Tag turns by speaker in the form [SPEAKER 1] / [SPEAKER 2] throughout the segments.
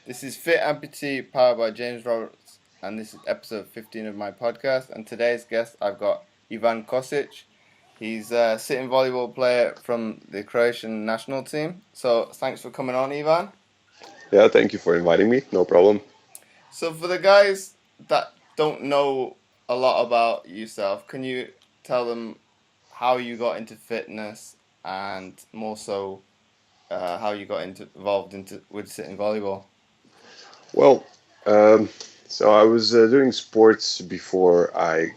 [SPEAKER 1] This is Fit Amputee, powered by James Roberts, and this is episode 15 of my podcast. And today's guest, I've got Ivan Cosic. He's a sitting volleyball player from the Croatian national team. So thanks for coming on, Ivan.
[SPEAKER 2] Yeah, thank you for inviting me. No problem.
[SPEAKER 1] So for the guys that don't know a lot about yourself, can you tell them how you got into fitness and more so how you got involved with sitting volleyball?
[SPEAKER 2] Well, um, so I was doing sports before I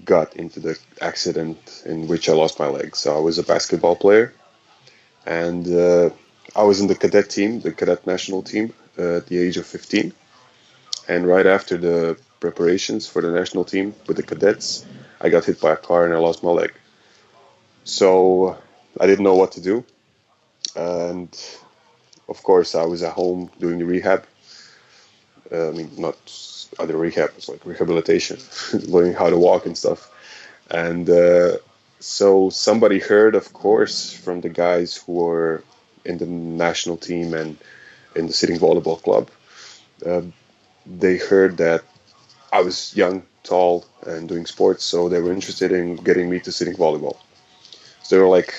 [SPEAKER 2] got into the accident in which I lost my leg. So I was a basketball player, and I was in the cadet team, the cadet national team, at the age of 15. And right after the preparations for the national team with the cadets, I got hit by a car and I lost my leg. So I didn't know what to do, and of course I was at home doing the rehab. I mean, not other rehab, it's like rehabilitation, learning how to walk and stuff. And so somebody heard, of course, from the guys who were in the national team and in the sitting volleyball club. Uh, they heard that I was young, tall, and doing sports, so they were interested in getting me to sitting volleyball. So they were like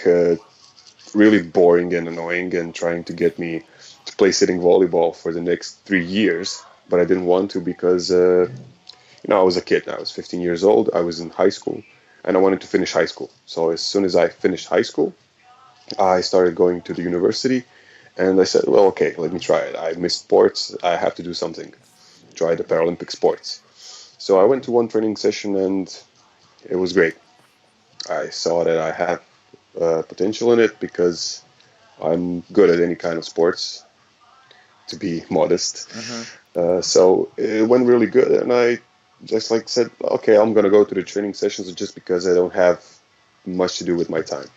[SPEAKER 2] really boring and annoying and trying to get me to play sitting volleyball for the next 3 years. But I didn't want to because, I was a kid. I was 15 years old. I was in high school and I wanted to finish high school. So as soon as I finished high school, I started going to the university and I said, well, okay, let me try it. I missed sports. I have to do something. Try the Paralympic sports. So I went to one training session and it was great. I saw that I had potential in it because I'm good at any kind of sports, to be modest. So it went really good, and I just like said, okay, I'm gonna go to the training sessions just because I don't have much to do with my time.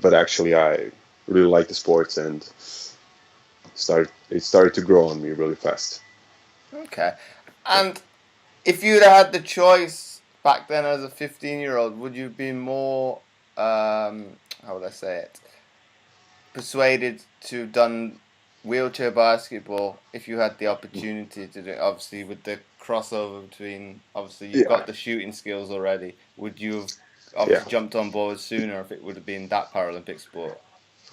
[SPEAKER 2] But actually, I really like the sports, and it started to grow on me really fast.
[SPEAKER 1] Okay. And if you'd had the choice back then as a 15-year-old, would you have been more, how would I say it, persuaded to have done wheelchair basketball if you had the opportunity to do it? Obviously, with the crossover between, obviously, you've
[SPEAKER 2] Yeah,
[SPEAKER 1] got the shooting skills already. Would you have
[SPEAKER 2] yeah.
[SPEAKER 1] obviously jumped on board sooner if it would have been that Paralympic sport?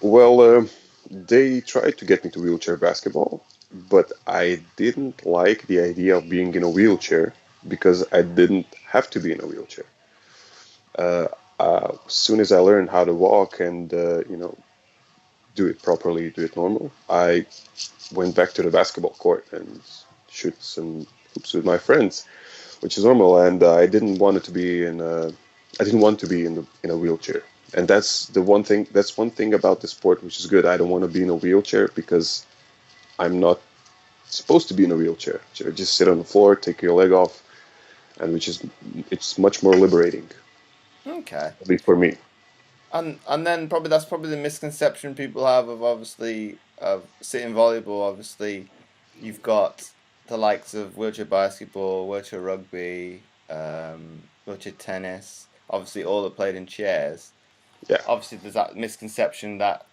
[SPEAKER 2] Well, they tried to get me to wheelchair basketball, but I didn't like the idea of being in a wheelchair because I didn't have to be in a wheelchair. Uh, as soon as I learned how to walk and do it properly, do it normal, I went back to the basketball court and shoot some hoops with my friends, which is normal. And I didn't want to be in a wheelchair. And that's the one thing. That's one thing about the sport which is good. I don't want to be in a wheelchair because I'm not supposed to be in a wheelchair. So just sit on the floor, take your leg off, and it's much more liberating,
[SPEAKER 1] Okay.
[SPEAKER 2] at least for me.
[SPEAKER 1] And then that's probably the misconception people have of obviously of sitting volleyball. Obviously, you've got the likes of wheelchair basketball, wheelchair rugby, wheelchair tennis. Obviously, all are played in chairs.
[SPEAKER 2] Yeah,
[SPEAKER 1] Obviously, there's that misconception that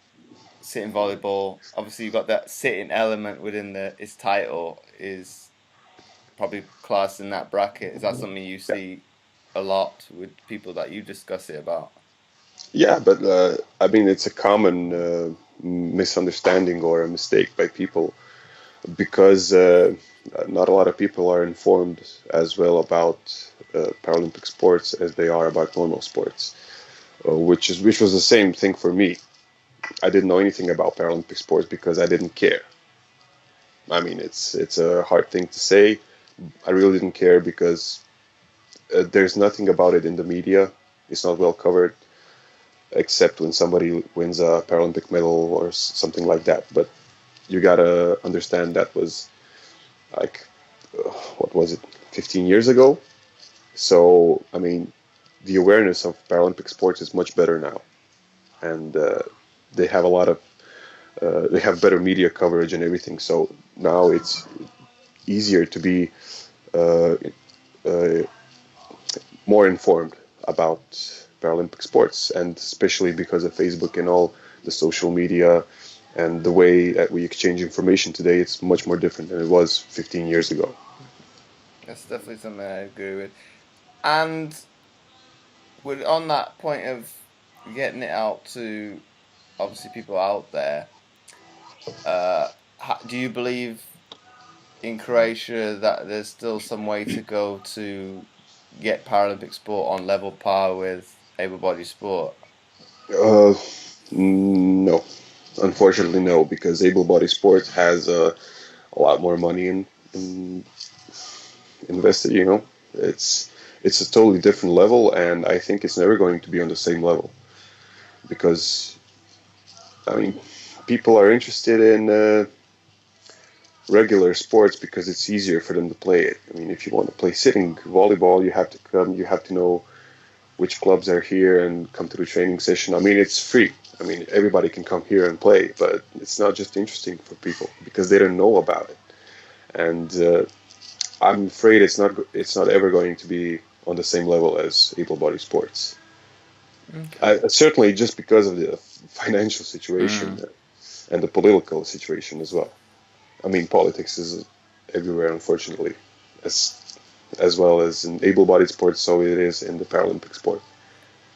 [SPEAKER 1] sitting volleyball. Obviously, you've got that sitting element within its title is probably classed in that bracket. Is that something you
[SPEAKER 2] yeah,
[SPEAKER 1] see a lot with people that you discuss it about?
[SPEAKER 2] yeah. But I mean, it's a common misunderstanding or a mistake by people because not a lot of people are informed as well about Paralympic sports as they are about normal sports, which was the same thing for me. I didn't know anything about Paralympic sports because I didn't care. I mean, it's a hard thing to say. I really didn't care because there's nothing about it in the media. It's not well covered, except when somebody wins a Paralympic medal or something like that. But you gotta understand that was like, what was it, 15 years ago? So, I mean, the awareness of Paralympic sports is much better now. And they have a lot of, they have better media coverage and everything. So now it's easier to be uh, uh, more informed about Paralympic sports, and especially because of Facebook and all the social media And the way that we exchange information today, it's much more different than it was 15 years ago.
[SPEAKER 1] That's definitely something I agree with. And on that point of getting it out to obviously people out there, do you believe in Croatia that there's still some way to go to get Paralympic sport on level par with able-bodied sport?
[SPEAKER 2] Uh, no, unfortunately, no, because able-bodied sport has a lot more money in invested. It's a totally different level, and I think it's never going to be on the same level because I mean, people are interested in regular sports because it's easier for them to play it. I mean, if you want to play sitting volleyball, you have to come, you have to know which clubs are here and come to the training session. I mean, it's free. I mean, everybody can come here and play, but it's not just interesting for people because they don't know about it. And I'm afraid it's not ever going to be on the same level as able-bodied sports.
[SPEAKER 1] Okay.
[SPEAKER 2] Certainly, just because of the financial situation and the political situation as well. I mean, politics is everywhere, unfortunately, as well as in able-bodied sports, so it is in the Paralympic sport.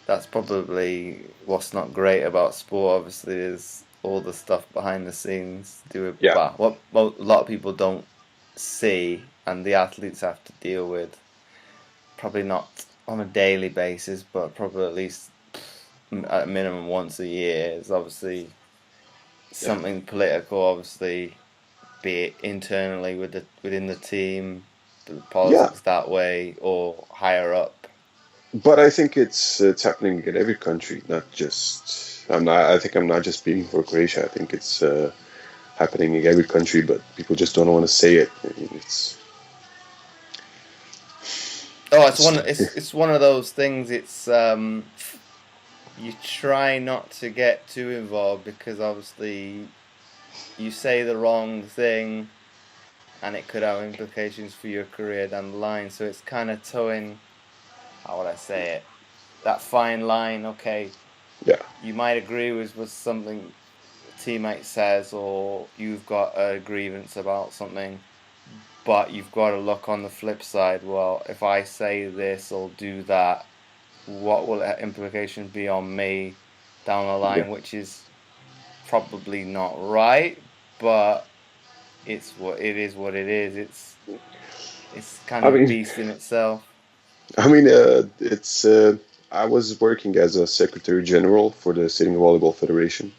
[SPEAKER 1] That's probably what's not great about sport, obviously, is all the stuff behind the scenes.
[SPEAKER 2] Yeah,
[SPEAKER 1] What a lot of people don't see and the athletes have to deal with, probably not on a daily basis, but probably at least at a minimum once a year, is obviously
[SPEAKER 2] yeah,
[SPEAKER 1] something political, obviously, be it internally within the team, the
[SPEAKER 2] yeah.
[SPEAKER 1] politics that way, or higher up.
[SPEAKER 2] But I think it's happening in every country, not just. I'm not. I think I'm not just speaking for Croatia. I think it's happening in every country, but people just don't want to say it. I mean,
[SPEAKER 1] Oh,
[SPEAKER 2] it's
[SPEAKER 1] it's one of those things. It's you try not to get too involved because obviously you say the wrong thing and it could have implications for your career down the line. So it's kind of towing, how would I say it, that fine line. Okay,
[SPEAKER 2] yeah,
[SPEAKER 1] you might agree with something a teammate says, or you've got a grievance about something, but you've got to look on the flip side. Well, if I say this or do that, what will the implications be on me down the
[SPEAKER 2] yeah.
[SPEAKER 1] line? Which is probably not right, but it's what it is. What it is. It's kind
[SPEAKER 2] I
[SPEAKER 1] of a
[SPEAKER 2] mean,
[SPEAKER 1] beast in itself.
[SPEAKER 2] it's. I was working as a secretary general for the Sitting Volleyball Federation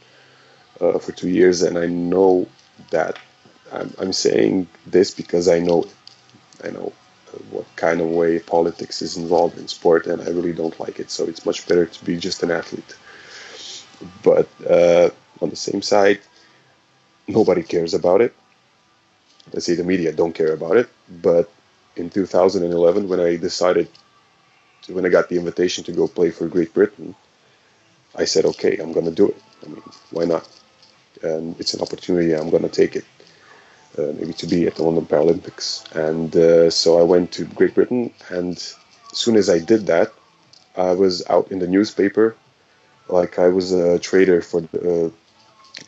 [SPEAKER 2] for 2 years, and I know that I'm saying this because I know it. I know what kind of way politics is involved in sport, and I really don't like it. So it's much better to be just an athlete. But on the same side, nobody cares about it. Let's say the media don't care about it. But in 2011, when I got the invitation to go play for Great Britain, I said, okay, I'm going to do it. I mean, why not? And it's an opportunity. I'm going to take it. Maybe to be at the London Paralympics. And so I went to Great Britain, and as soon as I did that, I was out in the newspaper like I was a trader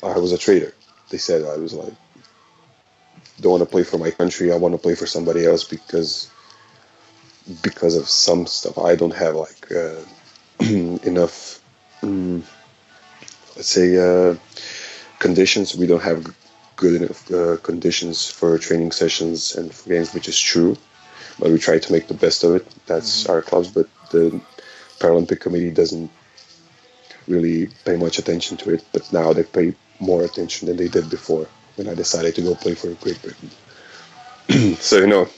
[SPEAKER 2] I was a trader. They said I was like, don't want to play for my country. I want to play for somebody else because of some stuff. I don't have like enough, let's say, conditions. We don't have good enough conditions for training sessions and for games, which is true. But we try to make the best of it. That's our clubs, but the Paralympic Committee doesn't really pay much attention to it. But now they pay more attention than they did before when I decided to go play for Great Britain. So,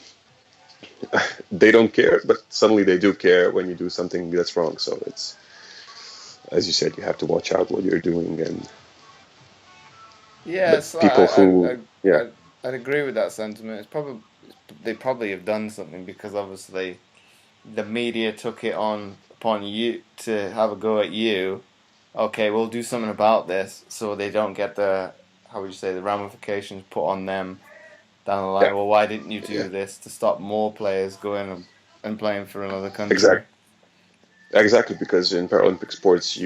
[SPEAKER 2] they don't care, but suddenly they do care when you do something that's wrong. So it's, as you said, you have to watch out what you're doing. But
[SPEAKER 1] Yes,
[SPEAKER 2] people who, yeah,
[SPEAKER 1] I'd agree with that sentiment. It's probably they probably have done something because obviously the media took it on upon you to have a go at you. Okay, we'll do something about this so they don't get the, how would you say, the ramifications put on them down the
[SPEAKER 2] yeah,
[SPEAKER 1] line. Well, why didn't you
[SPEAKER 2] yeah,
[SPEAKER 1] do this to stop more players going and playing for another country?
[SPEAKER 2] exactly. Exactly, because in Paralympic sports,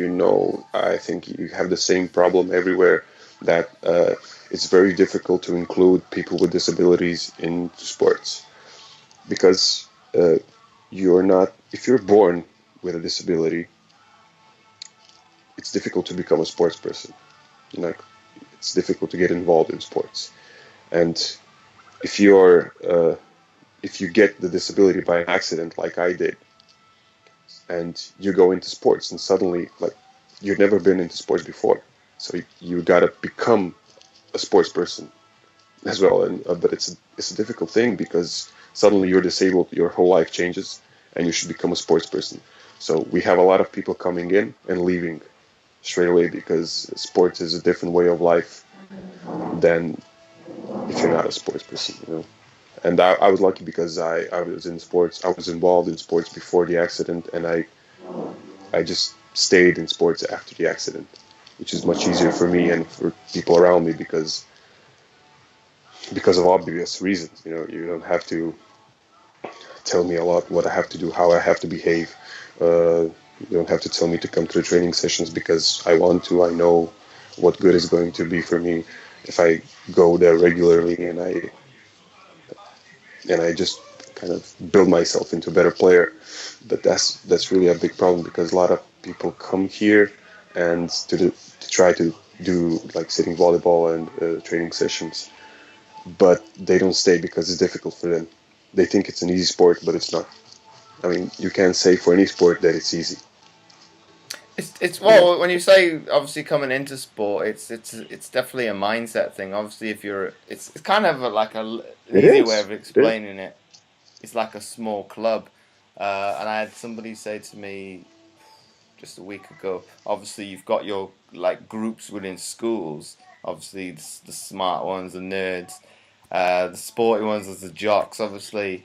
[SPEAKER 2] I think you have the same problem everywhere. that it's very difficult to include people with disabilities in sports because you're not, if you're born with a disability, it's difficult to become a sports person. Like, it's difficult to get involved in sports. And if you're if you get the disability by an accident like I did, and you go into sports and suddenly, like, you've never been into sports before, so you gotta become a sports person as well. And but it's a difficult thing because suddenly you're disabled, your whole life changes, and you should become a sports person. So we have a lot of people coming in and leaving straight away because sports is a different way of life than if you're not a sports person, you know. And I was lucky because I was in sports. I was involved in sports before the accident, and I just stayed in sports after the accident, which is much easier for me and for people around me because of obvious reasons. You know, you don't have to tell me a lot what I have to do, how I have to behave. You don't have to tell me to come to the training sessions because I want to. I know what good is going to be for me if I go there regularly and I just kind of build myself into a better player. But that's really a big problem because a lot of people come here and to try to do like sitting volleyball and training sessions, but they don't stay because it's difficult for them. They think it's an easy sport, but it's not. I mean, you can't say for any sport that it's easy.
[SPEAKER 1] It's
[SPEAKER 2] You know?
[SPEAKER 1] well, when you say obviously coming into sport, it's definitely a mindset thing. Obviously, if you're, it's kind of an
[SPEAKER 2] It
[SPEAKER 1] easy way
[SPEAKER 2] is.
[SPEAKER 1] of
[SPEAKER 2] It is.
[SPEAKER 1] explaining it. It's like a small club, and I had somebody say to me just a week ago. Obviously, you've got your like groups within schools. Obviously, the smart ones, the nerds, the sporty ones, as the jocks. Obviously,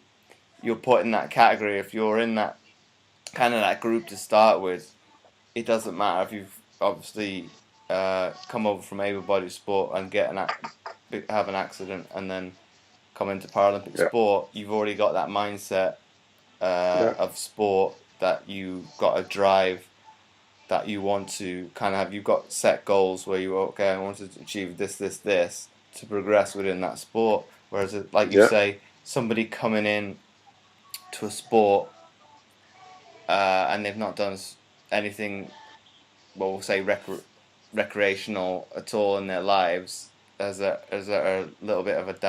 [SPEAKER 1] you're put in that category if you're in that kind of that group to start with. It doesn't matter if you've obviously come over from able-bodied sport and have an accident and then come into Paralympic
[SPEAKER 2] Yeah.
[SPEAKER 1] sport. You've already got that mindset
[SPEAKER 2] Yeah.
[SPEAKER 1] of sport that you got a drive that you want to kind of have. You've got set goals where you okay, I want to achieve this to progress within that sport. Whereas, like you
[SPEAKER 2] Yeah.
[SPEAKER 1] say, somebody coming in to a sport and they've not done anything, well, we'll say recreational at all in their lives, as a little bit of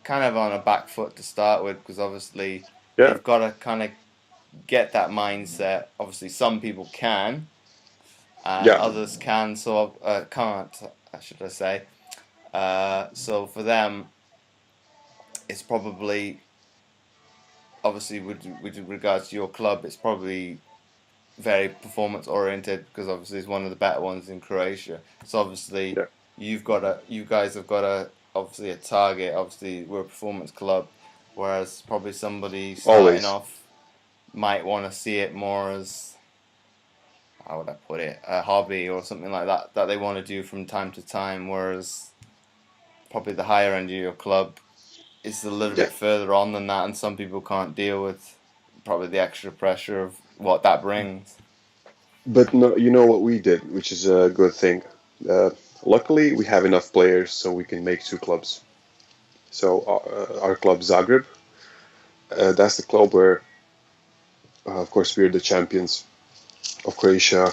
[SPEAKER 1] kind of on a back foot to start with, because obviously
[SPEAKER 2] Yeah.
[SPEAKER 1] they've got to kind of get that mindset. Obviously, some people can, and
[SPEAKER 2] Yeah.
[SPEAKER 1] others can't. Should I say? So for them, it's probably obviously with regards to your club, it's probably very performance oriented because obviously it's one of the better ones in Croatia. So obviously
[SPEAKER 2] Yeah.
[SPEAKER 1] you guys have got obviously a target. Obviously we're a performance club, whereas probably somebody starting
[SPEAKER 2] Always.
[SPEAKER 1] off might want to see it more as, how would I put it, a hobby or something like that they want to do from time to time. Whereas probably the higher end of your club is a little
[SPEAKER 2] Yeah.
[SPEAKER 1] bit further on than that, and some people can't deal with probably the extra pressure of what that brings.
[SPEAKER 2] But no, you know what we did, which is a good thing. Uh, Luckily, we have enough players so we can make two clubs. So our club Zagreb, that's the club where, of course, we're the champions of Croatia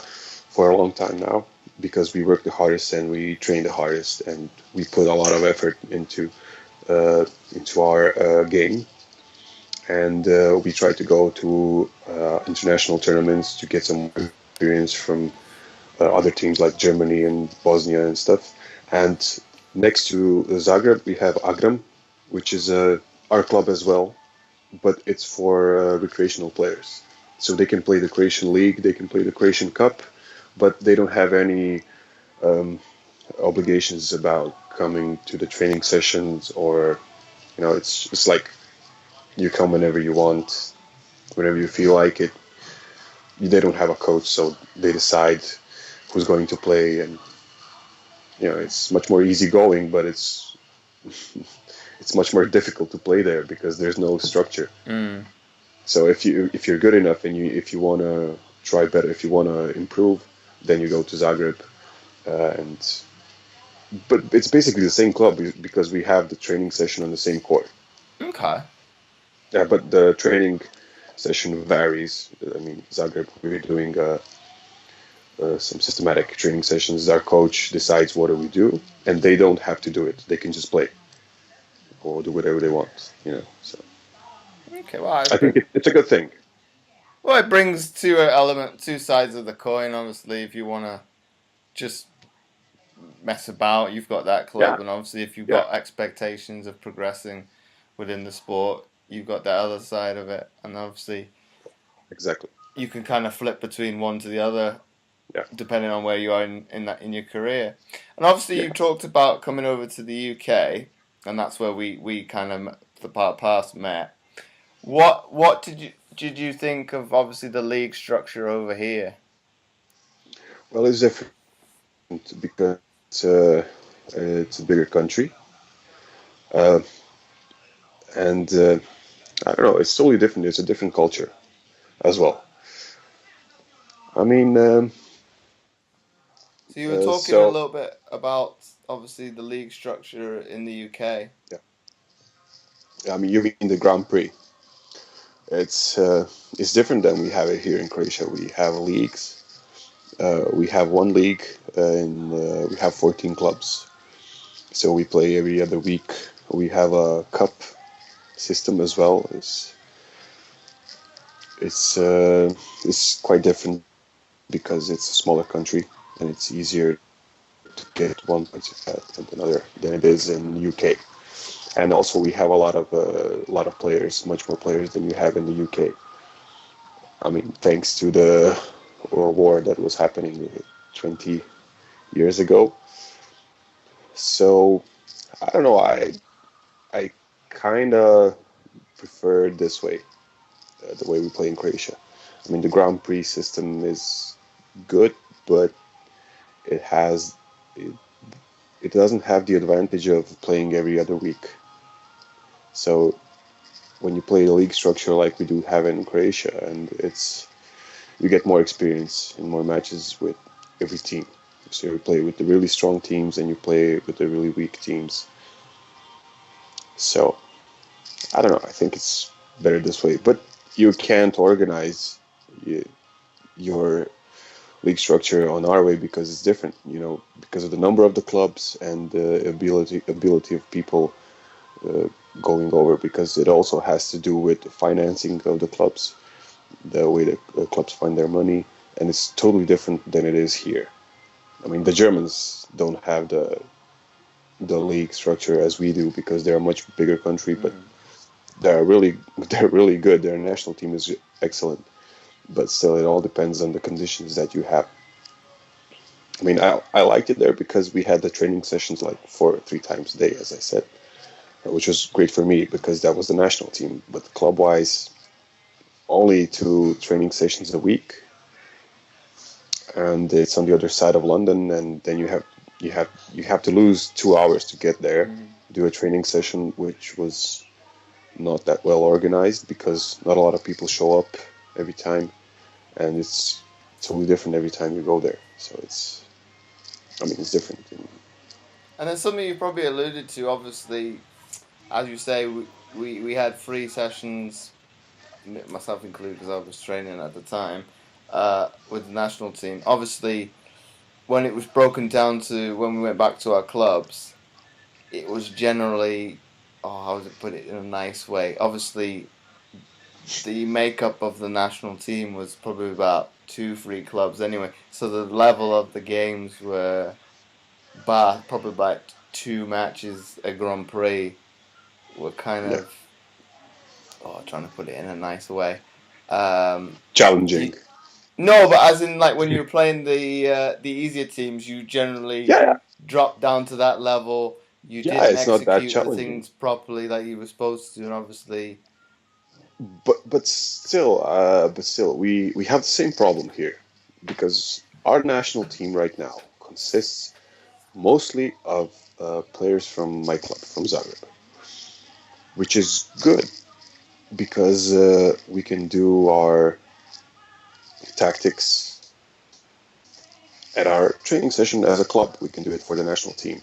[SPEAKER 2] for a long time now because we work the hardest and we train the hardest and we put a lot of effort into our game. And we try to go to international tournaments to get some experience from other teams like Germany and Bosnia and stuff. And next to Zagreb, we have Agram, which is our club as well, but it's for recreational players. So they can play the Croatian League, they can play the Croatian Cup, but they don't have any um, obligations about coming to the training sessions or, you know, it's just like you come whenever you want, whenever you feel like it. They don't have a coach, so they decide who's going to play, and you know it's much more easygoing, but it's much more difficult to play there because there's no structure.
[SPEAKER 1] Mm.
[SPEAKER 2] So if you're good enough and if you want to try better, if you want to improve, then you go to Zagreb. and but it's basically the same club because we have the training session on the same court.
[SPEAKER 1] Okay.
[SPEAKER 2] Yeah, but the training session varies. I mean, Zagreb, we're doing some systematic training sessions. Our coach decides what do we do, and they don't have to do it. They can just play or do whatever they want, So
[SPEAKER 1] Okay. Well,
[SPEAKER 2] I think it's a good thing.
[SPEAKER 1] well, it brings two sides of the coin. Obviously, if you want to just mess about, you've got that
[SPEAKER 2] Yeah,
[SPEAKER 1] club, and obviously, if you've
[SPEAKER 2] yeah,
[SPEAKER 1] got expectations of progressing within the sport, you've got that other side of it, and obviously,
[SPEAKER 2] exactly.
[SPEAKER 1] you can kind of flip between one to the other
[SPEAKER 2] Yeah,
[SPEAKER 1] depending on where you are in your career. And obviously,
[SPEAKER 2] yeah.
[SPEAKER 1] you talked about coming over to the UK, and that's where we kind of the past met. What did you think of obviously the league structure over here?
[SPEAKER 2] Well, it's different because it's a bigger country, uh, and I don't know. It's totally different. It's a different culture as well. I mean,
[SPEAKER 1] So you were talking a
[SPEAKER 2] so
[SPEAKER 1] little bit about obviously the league structure in the UK.
[SPEAKER 2] yeah. I mean, you mean the Grand Prix? It's different than we have it here in Croatia. We have leagues. We have one league, and we have 14 clubs. So we play every other week. We have a cup system as well. It's quite different because it's a smaller country and it's easier to get one point than another than it is in the UK. And also we have a lot of players, much more players than you have in the UK. I mean, thanks to the war that was happening 20 years ago. So I don't know. I kind of prefer it this way, the way we play in Croatia. I mean, the Grand Prix system is good, but it has it, it doesn't have the advantage of playing every other week. So when you play the league structure like we do have in Croatia, and you get more experience in more matches with every team. So you play with the really strong teams and you play with the really weak teams. So I don't know. I think it's better this way, but you can't organize your league structure on our way because it's different. Because of the number of the clubs and the ability of people uh, going over. Because it also has to do with the financing of the clubs, the way the clubs find their money, and it's totally different than it is here. I mean, the Germans don't have the league structure as we do because they're a much bigger country, but
[SPEAKER 1] Mm.
[SPEAKER 2] they're really good. Their national team is excellent, but still, it all depends on the conditions that you have. I mean, I liked it there because we had the training sessions like 3 times a day, as I said, which was great for me because that was the national team. But club-wise, only 2 training sessions a week, and it's on the other side of London, and then you have to lose 2 hours to get there,
[SPEAKER 1] Mm.
[SPEAKER 2] do a training session, which was not that well organized because not a lot of people show up every time, and it's totally different every time you go there. So it's different.
[SPEAKER 1] And then something you probably alluded to, obviously, as you say, we had 3 sessions, myself included, because I was training at the time, with the national team. Obviously, when it was broken down to when we went back to our clubs, it was generally, oh, how would I put it in a nice way? Obviously, the makeup of the national team was probably about 2, 3 clubs anyway. So the level of the games were probably about 2 matches a Grand Prix were kind
[SPEAKER 2] Yeah,
[SPEAKER 1] of, oh, trying to put it in a nice way. Um,
[SPEAKER 2] challenging.
[SPEAKER 1] you, no, but as in like when you're playing the easier teams, you generally
[SPEAKER 2] Yeah, yeah,
[SPEAKER 1] drop down to that level. You
[SPEAKER 2] yeah.
[SPEAKER 1] didn't
[SPEAKER 2] It's not that
[SPEAKER 1] execute the
[SPEAKER 2] challenging,
[SPEAKER 1] things properly that you were supposed to, and obviously,
[SPEAKER 2] but still, we have the same problem here because our national team right now consists mostly of players from my club, from Zagreb, which is good because we can do our tactics at our training session as a club. We can do it for the national team.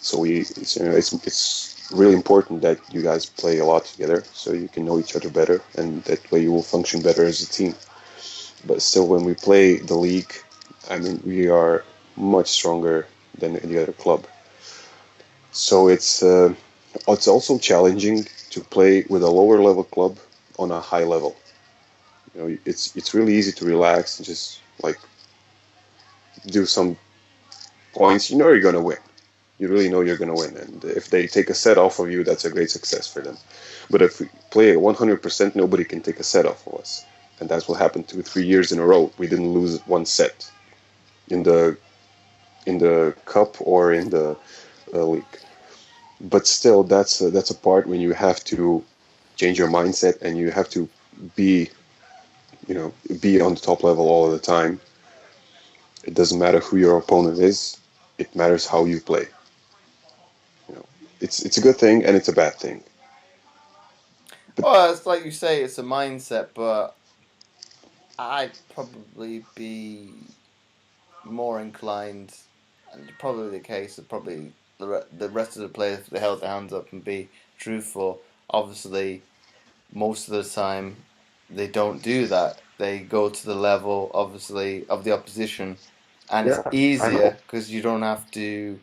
[SPEAKER 2] So it's really important that you guys play a lot together, so you can know each other better, and that way you will function better as a team. But still, when we play the league, I mean, we are much stronger than any other club. So it's also challenging to play with a lower level club on a high level. You know, it's really easy to relax and just like do some points. You know you're gonna win. You really know you're gonna win, and if they take a set off of you, that's a great success for them. But if we play at 100%, nobody can take a set off of us, and that's what happened 2 3 years in a row. We didn't lose one set in the cup or in the league. But still, that's a part when you have to change your mindset and you have to be be on the top level all the time. It doesn't matter who your opponent is. It matters how you play. You know, it's a good thing and it's a bad thing. But
[SPEAKER 1] Well, it's like you say, it's a mindset, but I'd probably be more inclined, and probably the case of probably the rest of the players, if they held their hands up and be truthful. Obviously, most of the time, they don't do that. They go to the level, obviously, of the opposition, and it's
[SPEAKER 2] yeah, I know.
[SPEAKER 1] easier because you don't have to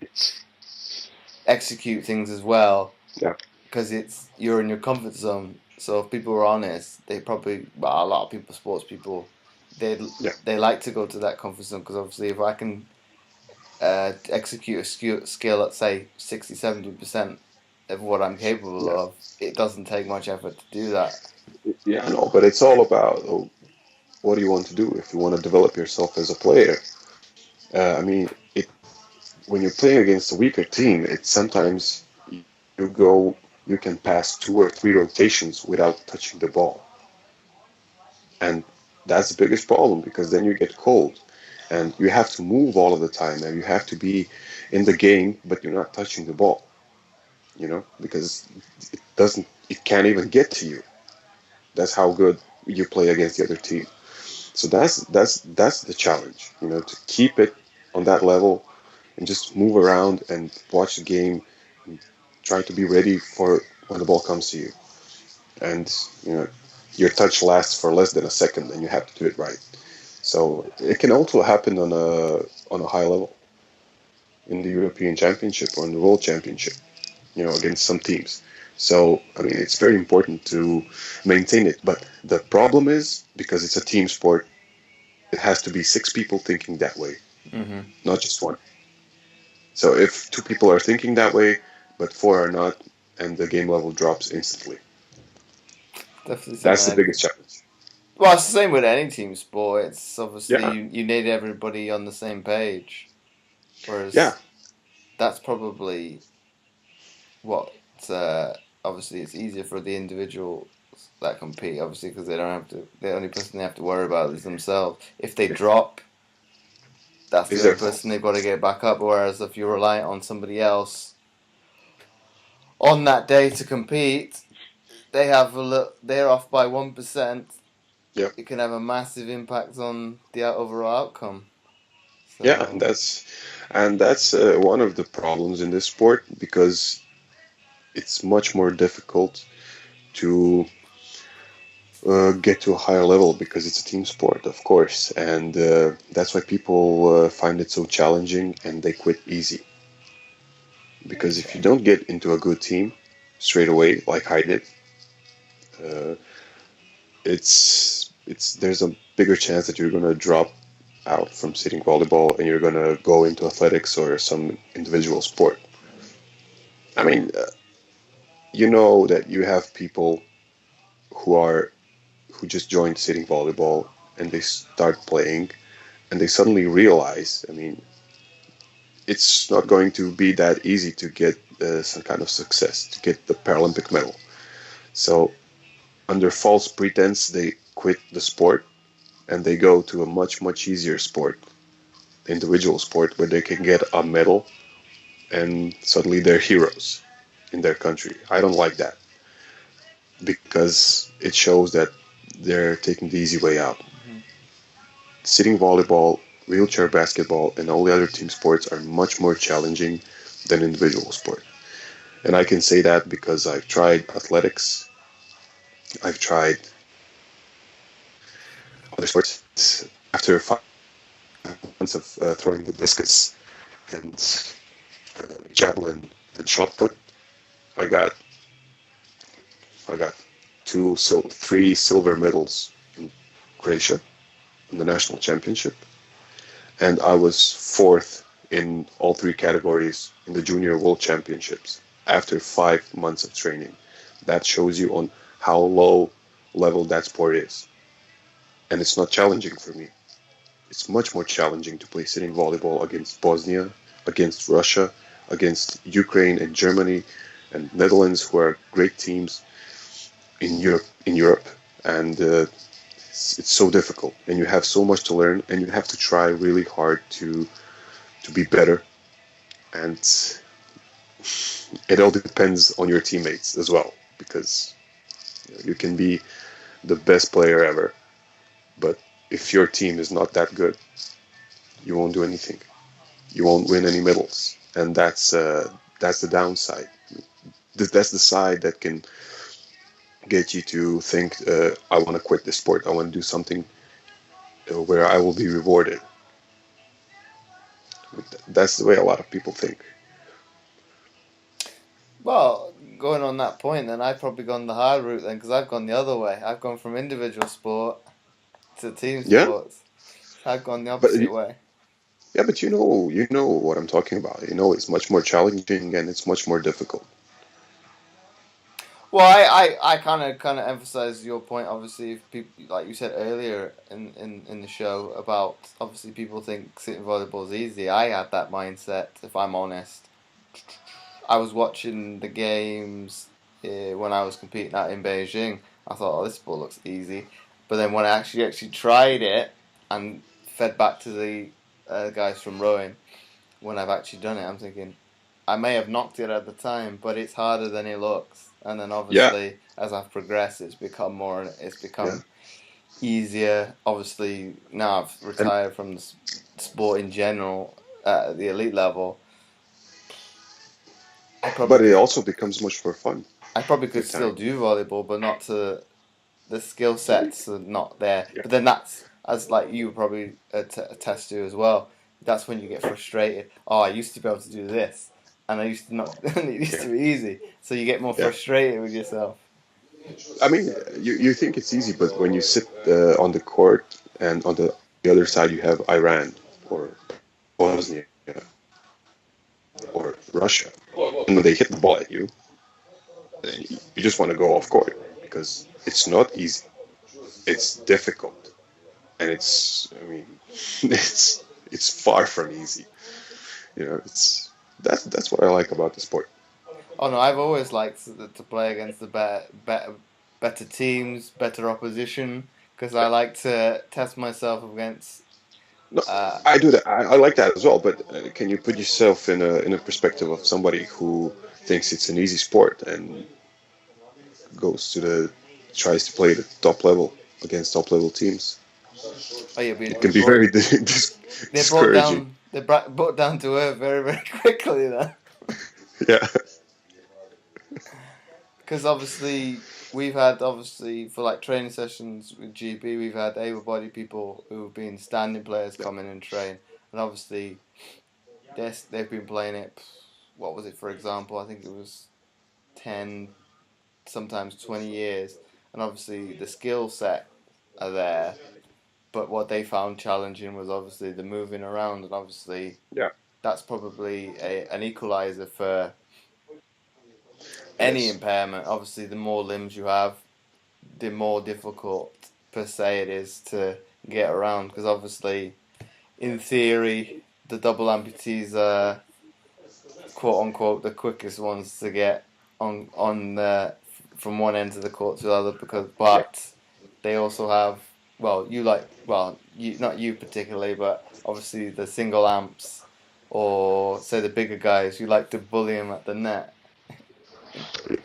[SPEAKER 1] execute things as well
[SPEAKER 2] Yeah,
[SPEAKER 1] because you're in your comfort zone. So if people are honest, they probably, well, a lot of people, sports people, they
[SPEAKER 2] yeah,
[SPEAKER 1] they like to go to that comfort zone because obviously if I can execute a skill at say 60-70% of what I'm capable
[SPEAKER 2] yeah,
[SPEAKER 1] of, it doesn't take much effort to do that.
[SPEAKER 2] yeah. I know. But it's all about what do you want to do if you want to develop yourself as a player. I mean, when you're playing against a weaker team, it's sometimes you go you can pass 2 or 3 rotations without touching the ball, and that's the biggest problem because then you get cold, and you have to move all of the time, and you have to be in the game, but you're not touching the ball. Because it can't even get to you. That's how good you play against the other team. So that's the challenge. To keep it on that level and just move around and watch the game, and try to be ready for when the ball comes to you. And your touch lasts for less than a second, and you have to do it right. So it can also happen on a high level in the European Championship or in the World Championship, against some teams. So I mean, it's very important to maintain it. But the problem is because it's a team sport, it has to be 6 people thinking that way,
[SPEAKER 1] Mm-hmm.
[SPEAKER 2] not just one. So if 2 people are thinking that way, but 4 are not, and the game level drops instantly.
[SPEAKER 1] Definitely something
[SPEAKER 2] That's the
[SPEAKER 1] I.
[SPEAKER 2] biggest challenge.
[SPEAKER 1] Well, it's the same with any team sport. It's obviously
[SPEAKER 2] Yeah,
[SPEAKER 1] you need everybody on the same page.
[SPEAKER 2] yeah,
[SPEAKER 1] Whereas that's probably what obviously it's easier for the individuals that compete, obviously, because they don't have to. The only person they have to worry about is themselves. If they drop, that's the
[SPEAKER 2] is
[SPEAKER 1] only
[SPEAKER 2] their
[SPEAKER 1] person
[SPEAKER 2] fault.
[SPEAKER 1] they've got to get back up. Whereas if you rely on somebody else on that day to compete, they have a look. They're off by 1%.
[SPEAKER 2] Yeah,
[SPEAKER 1] It can have a massive impact on the overall outcome.
[SPEAKER 2] yeah, and
[SPEAKER 1] So
[SPEAKER 2] that's one of the problems in this sport because it's much more difficult to get to a higher level because it's a team sport, of course, and that's why people find it so challenging and they quit easy. Because if you
[SPEAKER 1] okay,
[SPEAKER 2] don't get into a good team straight away, like I did, uh, it's there's a bigger chance that you're gonna drop out from sitting volleyball and you're gonna go into athletics or some individual sport. I mean, you know that you have people who are who just joined sitting volleyball and they start playing and they suddenly realize, I mean, it's not going to be that easy to get some kind of success, to get the Paralympic medal. So, under false pretense, they quit the sport and they go to a much, much easier sport, individual sport, where they can get a medal and suddenly they're heroes in their country. I don't like that because it shows that they're taking the easy way out.
[SPEAKER 1] hmm
[SPEAKER 2] Sitting volleyball wheelchair basketball and all the other team sports are much more challenging than individual sport. And I can say that because I've tried athletics, I've tried other sports. After 5 months of throwing the discus and javelin and shot put, I got I got three silver medals in Croatia in the national championship, and I was fourth in all three categories in the junior world championships after 5 months of training. That shows you on how low level that sport is, and it's not challenging for me. It's much more challenging to play sitting volleyball against Bosnia, against Russia, against Ukraine and Germany and Netherlands, who are great teams in Europe. And it's so difficult, and you have so much to learn, and you have to try really hard to be better. And it all depends on your teammates as well, because you can be the best player ever, but if your team is not that good, you won't do anything. You won't win any medals, and that's the downside. That's the side that can get you to think, I want to quit this sport. I want to do something where I will be rewarded. That's the way a lot of people think.
[SPEAKER 1] Well, going on that point, then I've probably gone the hard route then, because I've gone the other way. I've gone from individual sport to team
[SPEAKER 2] Yeah,
[SPEAKER 1] sports. I've gone the
[SPEAKER 2] but
[SPEAKER 1] opposite way.
[SPEAKER 2] yeah, but you know what I'm talking about. It's much more challenging and it's much more difficult.
[SPEAKER 1] Well, I kind of emphasize your point. Obviously, if people, like you said earlier in the show, about obviously people think sitting volleyball is easy. I had that mindset, if I'm honest. I was watching the games when I was competing out in Beijing. I thought, oh, this sport looks easy. But then when I actually tried it and fed back to the guys from rowing, when I've actually done it, I'm thinking, I may have knocked it at the time, but it's harder than it looks. And then
[SPEAKER 2] Yeah,
[SPEAKER 1] obviously, as I've progressed, it's
[SPEAKER 2] yeah,
[SPEAKER 1] become easier. Obviously, now I've
[SPEAKER 2] and
[SPEAKER 1] retired from the sport in general at the elite level. I probably
[SPEAKER 2] but it
[SPEAKER 1] could,
[SPEAKER 2] also becomes much more fun
[SPEAKER 1] I probably could
[SPEAKER 2] with
[SPEAKER 1] still
[SPEAKER 2] time.
[SPEAKER 1] do volleyball, but not to the skill sets are not there.
[SPEAKER 2] Yeah,
[SPEAKER 1] But then that's as like you probably attest to as well. That's when you get frustrated. Oh, I used to be able to do this, and I used to not. And it used
[SPEAKER 2] yeah,
[SPEAKER 1] to be easy, so you get more
[SPEAKER 2] yeah.
[SPEAKER 1] frustrated with yourself.
[SPEAKER 2] I mean, you think it's easy, but when you sit on the court and on the other side you have Iran or Bosnia or Russia, and when they hit the ball at you, then you just want to go off court because it's not easy. It's difficult, and I mean, it's far from easy. That's what I like about the sport.
[SPEAKER 1] Oh no, I've always liked to play against the better teams, better opposition, because I like to test myself against.
[SPEAKER 2] No,
[SPEAKER 1] Uh,
[SPEAKER 2] I do that. I like that as well. But can you put yourself in a perspective of somebody who thinks it's an easy sport and goes to the tries to play the top level against top level teams?
[SPEAKER 1] oh yeah,
[SPEAKER 2] It
[SPEAKER 1] we
[SPEAKER 2] can be
[SPEAKER 1] brought
[SPEAKER 2] very discouraging.
[SPEAKER 1] brought down to earth very very quickly then.
[SPEAKER 2] Yeah,
[SPEAKER 1] Because obviously we've had obviously for like training sessions with GB, we've had able-bodied people who've been standing players come in and train, and obviously they've been playing it. What was it, for example? I think it was 10, sometimes 20 years, and obviously the skill set are there. But what they found challenging was obviously the moving around, and obviously
[SPEAKER 2] yeah,
[SPEAKER 1] that's probably an equalizer for any
[SPEAKER 2] yes.
[SPEAKER 1] impairment. Obviously, the more limbs you have, the more difficult per se it is to get around. Because obviously, in theory, the double amputees are quote unquote the quickest ones to get on from one end of the court to the other.
[SPEAKER 2] Yeah.
[SPEAKER 1] But they also have you not you particularly, but obviously the single amps or say the bigger guys, you like to bully them at the net.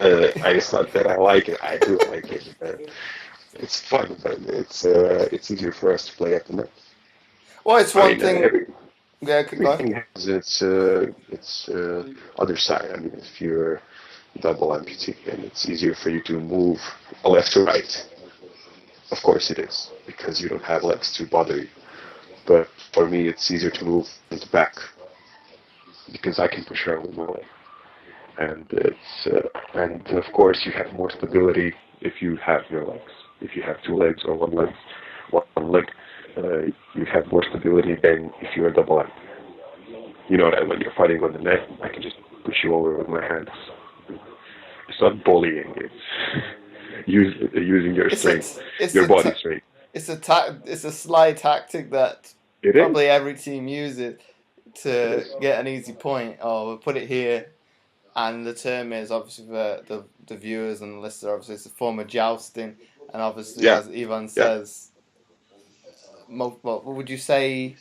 [SPEAKER 2] It's not that I like it. I do like it. It's fun, but it's easier for us to play at the net.
[SPEAKER 1] Well, it's
[SPEAKER 2] I
[SPEAKER 1] one
[SPEAKER 2] mean,
[SPEAKER 1] thing. Yeah, go on.
[SPEAKER 2] everything has its other side. I mean, if you're double amputee and it's easier for you to move left to right, of course it is, because you don't have legs to bother you. But for me, it's easier to move into back because I can push around with my leg. And of course you have more stability if you have your legs. If you have two legs or one leg, you have more stability than if you're a double leg. You know that when you're fighting on the net, I can just push you over with my hands. It's not bullying. It's using your
[SPEAKER 1] It's a
[SPEAKER 2] strength,
[SPEAKER 1] it's
[SPEAKER 2] your
[SPEAKER 1] a
[SPEAKER 2] body strength.
[SPEAKER 1] it's a sly tactic that
[SPEAKER 2] It
[SPEAKER 1] probably
[SPEAKER 2] is.
[SPEAKER 1] every team uses
[SPEAKER 2] It
[SPEAKER 1] to
[SPEAKER 2] is.
[SPEAKER 1] get an easy point. Oh, we'll put it here, and the term is obviously for the viewers and the listeners. Obviously, it's a form of jousting, and obviously,
[SPEAKER 2] Yeah.
[SPEAKER 1] as Ivan
[SPEAKER 2] Yeah.
[SPEAKER 1] says, what would you say?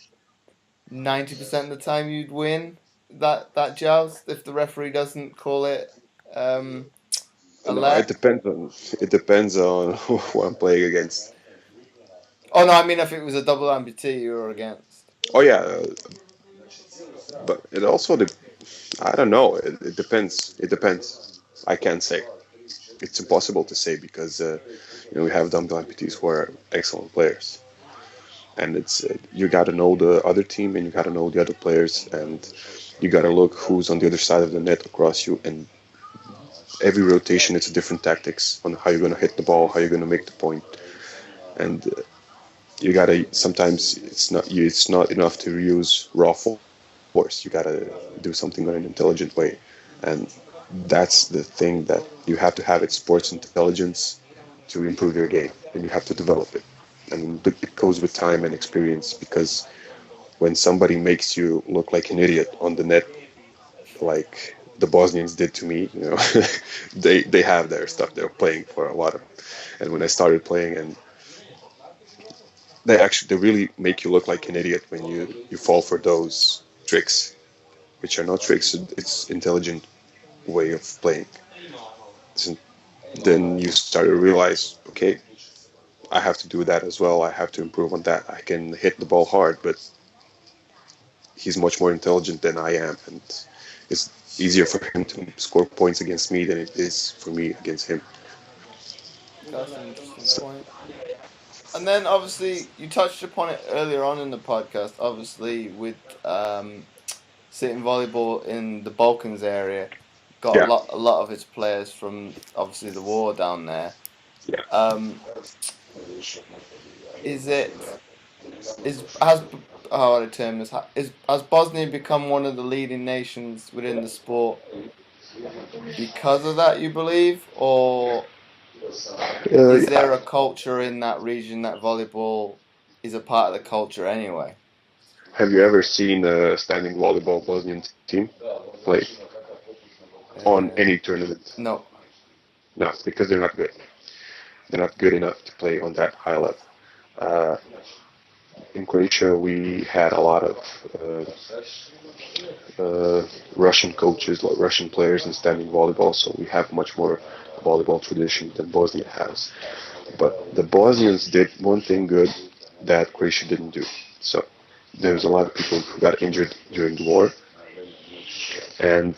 [SPEAKER 1] 90% of the time, you'd win that joust if the referee doesn't call it a
[SPEAKER 2] No,
[SPEAKER 1] let.
[SPEAKER 2] it depends on who I'm playing against.
[SPEAKER 1] Oh no, I mean if it was a double amputee you were against.
[SPEAKER 2] Oh yeah, but it also I don't know. It depends. It depends. I can't say. It's impossible to say because we have dumbbell amputees who are excellent players, and it's you got to know the other team and you got to know the other players, and you got to look who's on the other side of the net across you, and every rotation it's different tactics on how you're going to hit the ball, how you're going to make the point, and you got to sometimes it's not enough to use raw force. You got to do something in an intelligent way, and that's the thing that you have to have. It's sports intelligence to improve your game, and you have to develop it. And it goes with time and experience because when somebody makes you look like an idiot on the net, like the Bosnians did to me, they have their stuff. They're playing for a lot of, and when I started playing, and they really make you look like an idiot when you fall for those tricks, which are not tricks. It's intelligent way of playing. So then you start to realize, okay, I have to do that as well. I have to improve on that. I can hit the ball hard, but he's much more intelligent than I am, and it's easier for him to score points against me than it is for me against him.
[SPEAKER 1] That's an interesting
[SPEAKER 2] So,
[SPEAKER 1] point. And then obviously you touched upon it earlier on in the podcast. Obviously with sitting volleyball in the Balkans area, got
[SPEAKER 2] yeah,
[SPEAKER 1] a lot of its players from obviously the war down there.
[SPEAKER 2] yeah.
[SPEAKER 1] Um, is it is has how would I term this? Is has Bosnia become one of the leading nations within the sport because of that? You believe, or is
[SPEAKER 2] Yeah.
[SPEAKER 1] there a culture in that region that volleyball is a part of the culture anyway?
[SPEAKER 2] Have you ever seen a standing volleyball Bosnian team play on
[SPEAKER 1] Uh,
[SPEAKER 2] any tournament?
[SPEAKER 1] no.
[SPEAKER 2] No, because they're not good. They're not good enough to play on that high level. Uh, in Croatia, we had a lot of Russian coaches, like Russian players in standing volleyball, so we have much more volleyball tradition than Bosnia has. But the Bosnians did one thing good that Croatia didn't do. So there's a lot of people who got injured during the war, and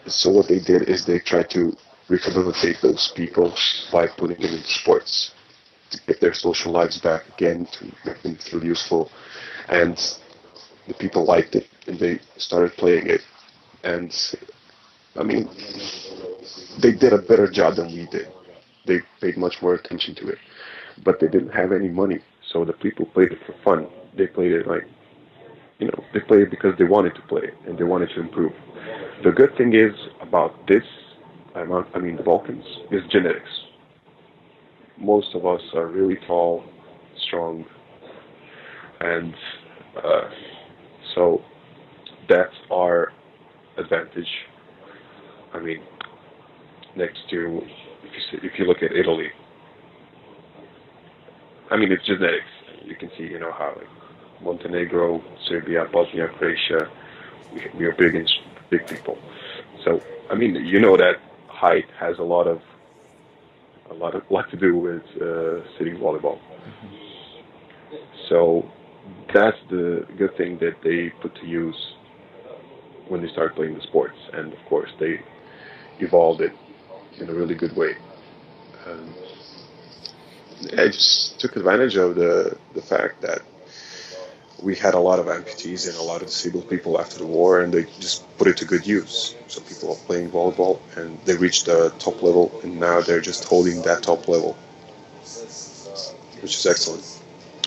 [SPEAKER 2] so what they did is they tried to rehabilitate those people by putting them into sports to get their social lives back again, to make them feel useful. And the people liked it, and they started playing it. And I mean, they did a better job than we did. They paid much more attention to it, but they didn't have any money, so the people played it for fun. They played it like, they played it because they wanted to play it and they wanted to improve. The good thing is about this, I mean the Balkans, is genetics. Most of us are really tall, strong, and uh, so that's our advantage. I mean, next to if you look at Italy, I mean it's genetics. You can see how like Montenegro, Serbia, Bosnia, Croatia, we are big people. So I mean that height has a lot to do with sitting volleyball.
[SPEAKER 1] Mm-hmm.
[SPEAKER 2] So that's the good thing that they put to use when they start playing the sports, and of course they evolved it in a really good way. Um, I just took advantage of the fact that we had a lot of amputees and a lot of disabled people after the war, and they just put it to good use. So people are playing volleyball, and they reached the top level, and now they're just holding that top level, which is excellent.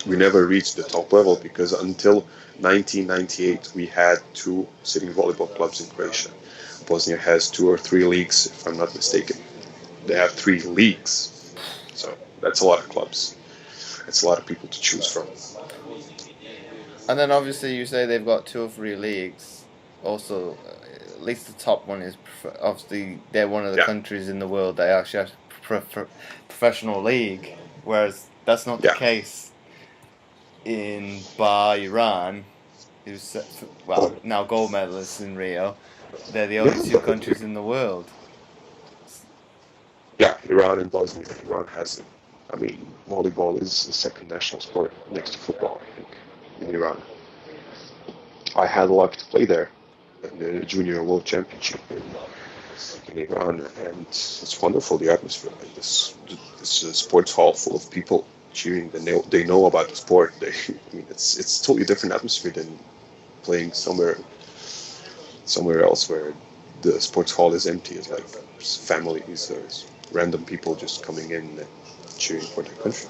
[SPEAKER 2] We never reached the top level because until 1998 we had two sitting volleyball clubs in Croatia. Bosnia has two or three leagues, if I'm not mistaken. They have three leagues, so that's a lot of clubs. That's a lot of people to choose from.
[SPEAKER 1] And then obviously you say they've got 2 or 3 leagues. Also, at least the top one is obviously they're one of the
[SPEAKER 2] Yeah,
[SPEAKER 1] countries in the world that actually has professional league, whereas that's not the
[SPEAKER 2] yeah.
[SPEAKER 1] case in Iran, who's well
[SPEAKER 2] Oh,
[SPEAKER 1] now gold medalists in Rio. They're the only two
[SPEAKER 2] yeah,
[SPEAKER 1] countries in the world.
[SPEAKER 2] yeah. Iran and Bosnia. Iran has it. I mean, volleyball is the second national sport next to football, I think, in Iran. I had the luck to play there in the Junior World Championship in Iran, and it's wonderful. The atmosphere, like this sports hall full of people cheering. They know about the sport. I mean, it's a totally different atmosphere than playing somewhere else where the sports hall is empty. It's like families, there's random people just coming in and cheering for their country.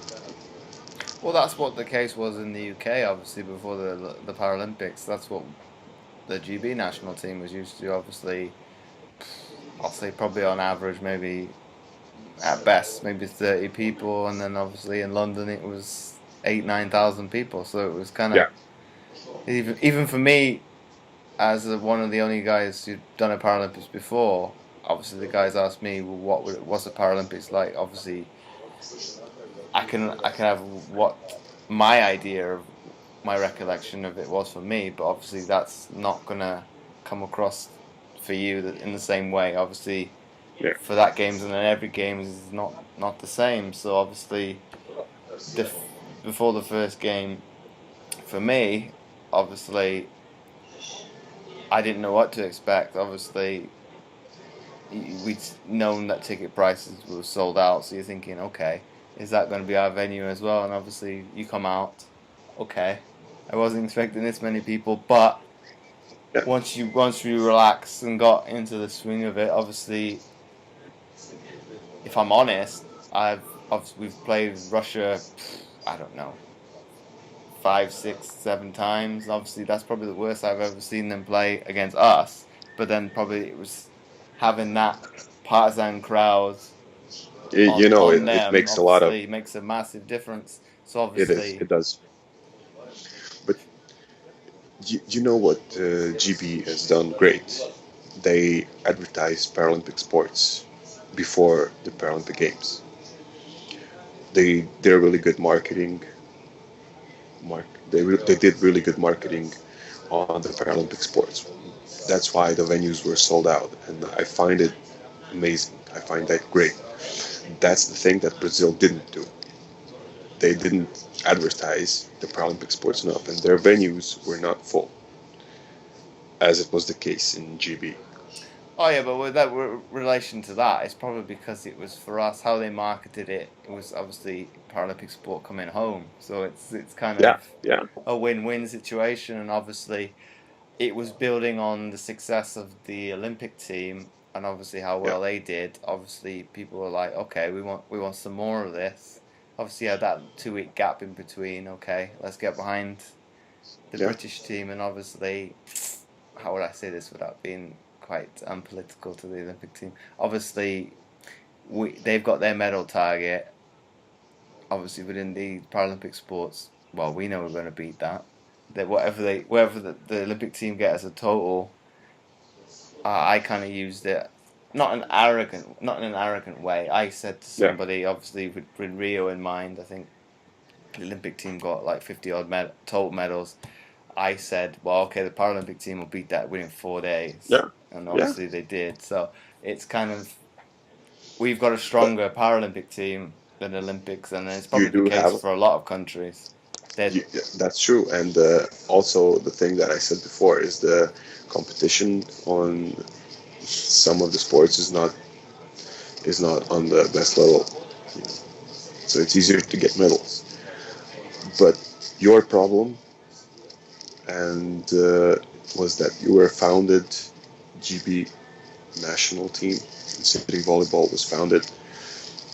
[SPEAKER 1] Well, that's what the case was in the UK, obviously before the Paralympics. That's what the GB national team was used to. Obviously, I'll say probably on average, maybe at best, maybe 30 people, and then obviously in London it was 8-9 thousand people. So it was kind of
[SPEAKER 2] Yeah,
[SPEAKER 1] even for me as one of the only guys who'd done a Paralympics before. Obviously, the guys asked me, well, what's the Paralympics like? Obviously, I can have what my idea of my recollection of it was for me, but obviously that's not gonna come across for you in the same way. Obviously,
[SPEAKER 2] yeah,
[SPEAKER 1] for that games and then every game is not the same. So obviously, the before the first game for me, obviously I didn't know what to expect. Obviously, we'd known that ticket prices were sold out, so you're thinking, okay, is that going to be our venue as well? And obviously, you come out, okay. I wasn't expecting this many people, but
[SPEAKER 2] yeah.
[SPEAKER 1] once we relaxed and got into the swing of it, obviously, if I'm honest, we've played Russia, I don't know, 5, 6, 7 times. Obviously, that's probably the worst I've ever seen them play against us. But then probably it was having that partisan crowd on
[SPEAKER 2] It
[SPEAKER 1] them.
[SPEAKER 2] makes a lot of.
[SPEAKER 1] Obviously, makes a massive difference. So
[SPEAKER 2] It is.
[SPEAKER 1] obviously,
[SPEAKER 2] It does. But you know what GB has done great? They advertise Paralympic sports before the Paralympic Games. They're really good marketing. They did really good marketing on the Paralympic sports. That's why the venues were sold out, and I find it amazing. I find that great. That's the thing that Brazil didn't do. They didn't advertise the Paralympic sports enough, and their venues were not full, as it was the case in GB.
[SPEAKER 1] oh yeah, but with that relation to that, it's probably because it was for us how they marketed it. It was obviously Paralympic sport coming home, so it's kind
[SPEAKER 2] Yeah,
[SPEAKER 1] of
[SPEAKER 2] yeah,
[SPEAKER 1] a win-win situation, and obviously it was building on the success of the Olympic team and obviously how
[SPEAKER 2] yeah,
[SPEAKER 1] well they did. Obviously, people were like, okay, we want some more of this. Obviously, you had that 2 week gap in between. Okay, let's get behind the
[SPEAKER 2] yeah.
[SPEAKER 1] British team, and obviously, how would I say this without being quite unpolitical to the Olympic team? Obviously, they've got their medal target. Obviously, within the Paralympic sports, well, we know we're going to beat that. That whatever the Olympic team get as a total, I kind of used it, not in an arrogant way. I said to
[SPEAKER 2] Yeah.
[SPEAKER 1] somebody, obviously with Rio in mind, I think the Olympic team got like 50 odd total medals. I said, well, okay, the Paralympic team will beat that within 4 days,
[SPEAKER 2] Yeah,
[SPEAKER 1] and
[SPEAKER 2] yeah.
[SPEAKER 1] obviously they did. So it's kind of we've got a
[SPEAKER 2] But
[SPEAKER 1] stronger Paralympic team than Olympics, and it's
[SPEAKER 2] you
[SPEAKER 1] probably the
[SPEAKER 2] do
[SPEAKER 1] case
[SPEAKER 2] have,
[SPEAKER 1] for a lot of countries.
[SPEAKER 2] That's true. And also the thing that I said before is the competition on some of the sports is not on the best level. You know. So it's easier to get medals. But your problem and was that you were founded GB national team in sitting volleyball was founded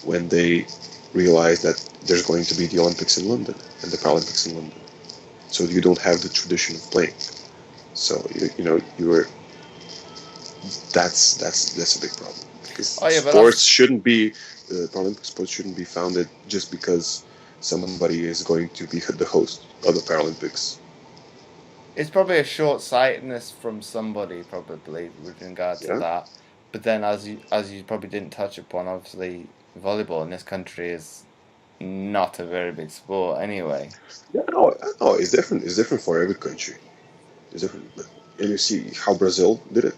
[SPEAKER 2] when they realized that there's going to be the Olympics in London and the Paralympics in London. So you don't have the tradition of playing. So you were that's a big problem because sports shouldn't be Paralympic sports shouldn't be founded just because somebody is going to be the host of the Paralympics.
[SPEAKER 1] It's probably a short-sightedness from somebody, probably with regard to that. But then, as you probably didn't touch upon, obviously volleyball in this country is not a very big sport anyway.
[SPEAKER 2] Yeah, no, it's different. It's different for every country. It's different, and you see how Brazil did it.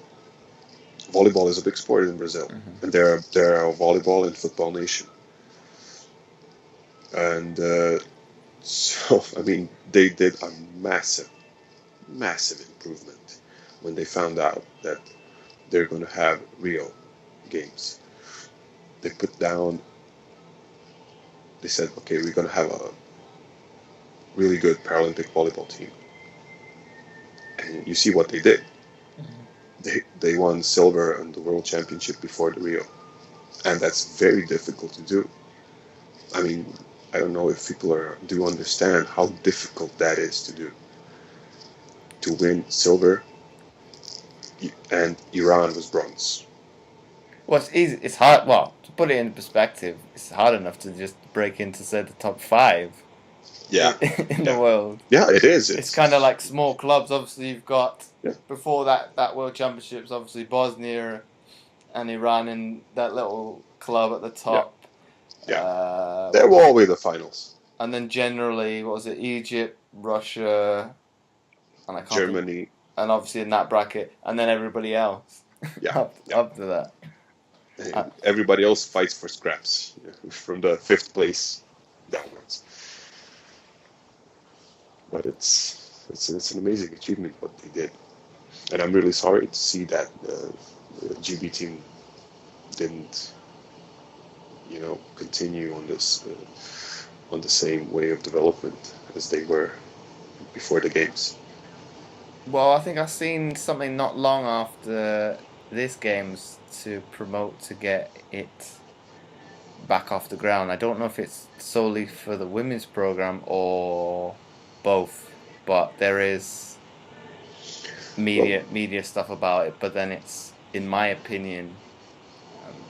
[SPEAKER 2] Volleyball is a big sport in Brazil, and they're a volleyball and football nation. And so, I mean, they did a massive improvement when they found out that they're going to have Rio games. They said, okay, we're going to have a really good Paralympic volleyball team. And you see what they did. They won silver on the World Championship before the Rio. And that's very difficult to do. I mean, I don't know if people do understand how difficult that is to do. To win silver, and Iran was bronze.
[SPEAKER 1] Well, it's easy. It's hard. Well, to put it in perspective, it's hard enough to just break into, say, the top 5.
[SPEAKER 2] Yeah.
[SPEAKER 1] in the world.
[SPEAKER 2] Yeah, it is.
[SPEAKER 1] It's kind of like small clubs. Obviously, you've got before that World Championships. Obviously, Bosnia and Iran in that little club at the top.
[SPEAKER 2] Yeah. They were always the finals.
[SPEAKER 1] And then generally, what was it? Egypt, Russia, and
[SPEAKER 2] Germany,
[SPEAKER 1] and obviously in that bracket, and then everybody else.
[SPEAKER 2] Yeah.
[SPEAKER 1] up to that.
[SPEAKER 2] Everybody else fights for scraps from the 5th place downwards. But it's an amazing achievement what they did, and I'm really sorry to see that the GB team didn't, continue on this on the same way of development as they were before the games.
[SPEAKER 1] Well, I think I've seen something not long after this games to promote to get it back off the ground. I don't know if it's solely for the women's program or both, but there is media stuff about it. But then it's, in my opinion,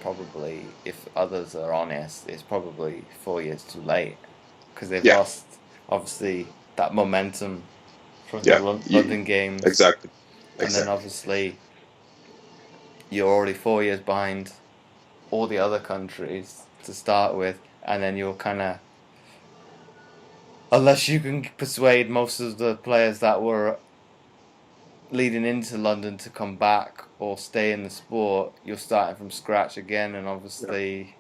[SPEAKER 1] probably, if others are honest, it's probably 4 years too late because they've lost obviously that momentum from the London games.
[SPEAKER 2] Exactly.
[SPEAKER 1] And then obviously you're already 4 years behind all the other countries to start with, and then you're kind of, unless you can persuade most of the players that were leading into London to come back or stay in the sport, you're starting from scratch again, and obviously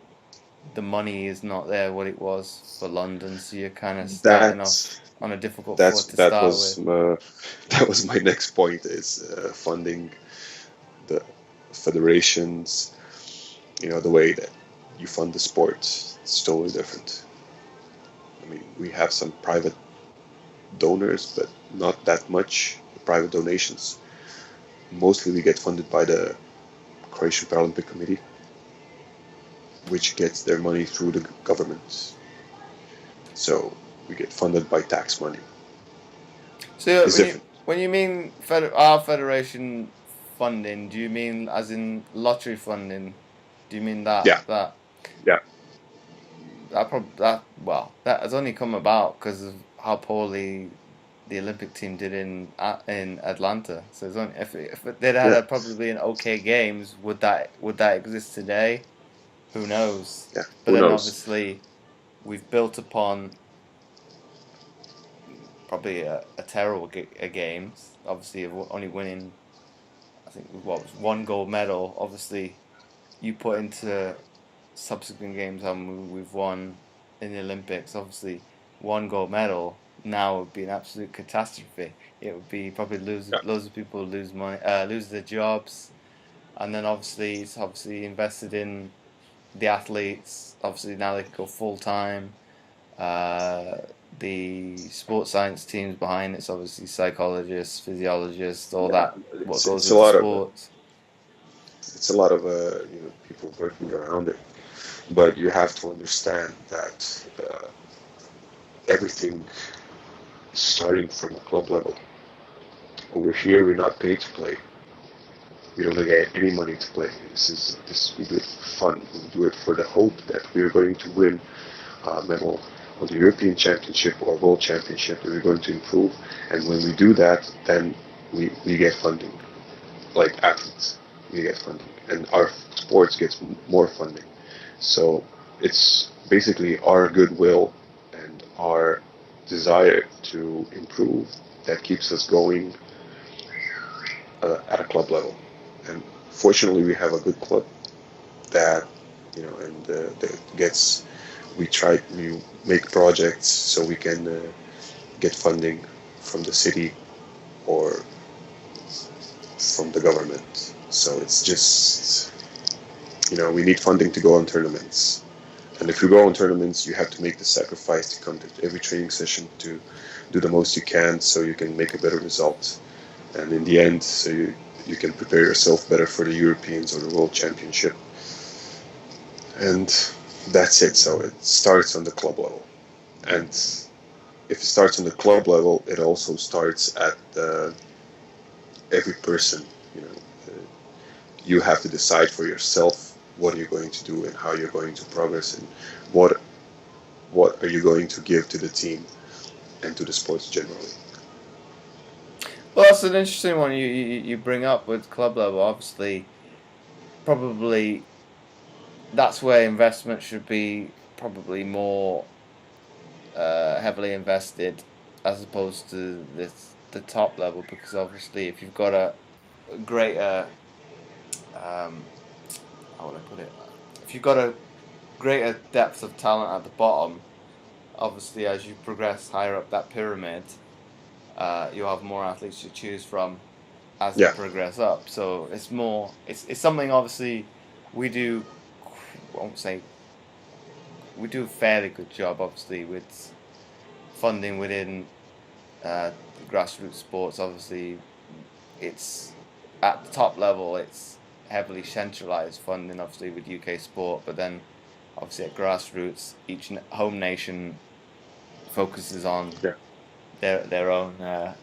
[SPEAKER 1] the money is not there what it was for London, so you're kind of starting off on a difficult foot to start with.
[SPEAKER 2] That was my next point, is funding the federations. The way that you fund the sports, it's totally different. I mean, we have some private donors, but not that much private donations. Mostly we get funded by the Croatian Paralympic Committee, which gets their money through the government. So we get funded by tax money.
[SPEAKER 1] So when you mean our federation funding, do you mean as in lottery funding? Do you mean that?
[SPEAKER 2] Yeah.
[SPEAKER 1] That has only come about because of how poorly the Olympic team did in Atlanta. So it's only, if they'd had probably an okay games, would that exist today? Who knows?
[SPEAKER 2] Yeah.
[SPEAKER 1] But then obviously we've built upon probably a terrible games. Obviously, only winning, I think, what was 1 gold medal. Obviously, you put into subsequent games how we've won in the Olympics. Obviously, 1 gold medal now would be an absolute catastrophe. It would be probably
[SPEAKER 2] Yeah,
[SPEAKER 1] loads of people lose money, lose their jobs, and then obviously it's obviously invested in the athletes. Obviously now they can go full time. Uh, the sports science teams behind it's obviously psychologists, physiologists, all
[SPEAKER 2] yeah.
[SPEAKER 1] that what goes
[SPEAKER 2] It's a
[SPEAKER 1] with the
[SPEAKER 2] lot of
[SPEAKER 1] sports.
[SPEAKER 2] people working around it, but you have to understand that everything is starting from a club level. Over here, we're not paid to play. We don't get any money to play. This we do it for fun. We do it for the hope that we're going to win a medal on the European Championship or World Championship. That we're going to improve, and when we do that, then we get funding. Like athletes, we get funding, and our sports gets more funding. So it's basically our goodwill and our desire to improve that keeps us going at a club level. And fortunately, we have a good club that and that gets. We make projects so we can get funding from the city or from the government. So it's just we need funding to go on tournaments. And if you go on tournaments, you have to make the sacrifice to come to every training session to do the most you can so you can make a better result. And in the end, so you can prepare yourself better for the Europeans or the World Championship. And that's it. So it starts on the club level. And if it starts on the club level, it also starts at every person. You know, you have to decide for yourself what are you going to do and how you're going to progress and what are you going to give to the team and to the sports generally.
[SPEAKER 1] Well, that's an interesting one you bring up with club level. Obviously, probably that's where investment should be probably more heavily invested as opposed to the top level because obviously if you've got a greater um, how would I put it? If you've got a greater depth of talent at the bottom, obviously as you progress higher up that pyramid, you'll have more athletes to choose from as you
[SPEAKER 2] Yeah,
[SPEAKER 1] progress up. So it's more, it's something obviously we do. I won't say we do a fairly good job, obviously, with funding within grassroots sports. Obviously, it's at the top level. It's heavily centralized funding, obviously, with UK sport. But then, obviously, at grassroots, each home nation focuses on
[SPEAKER 2] yeah,
[SPEAKER 1] their their own uh,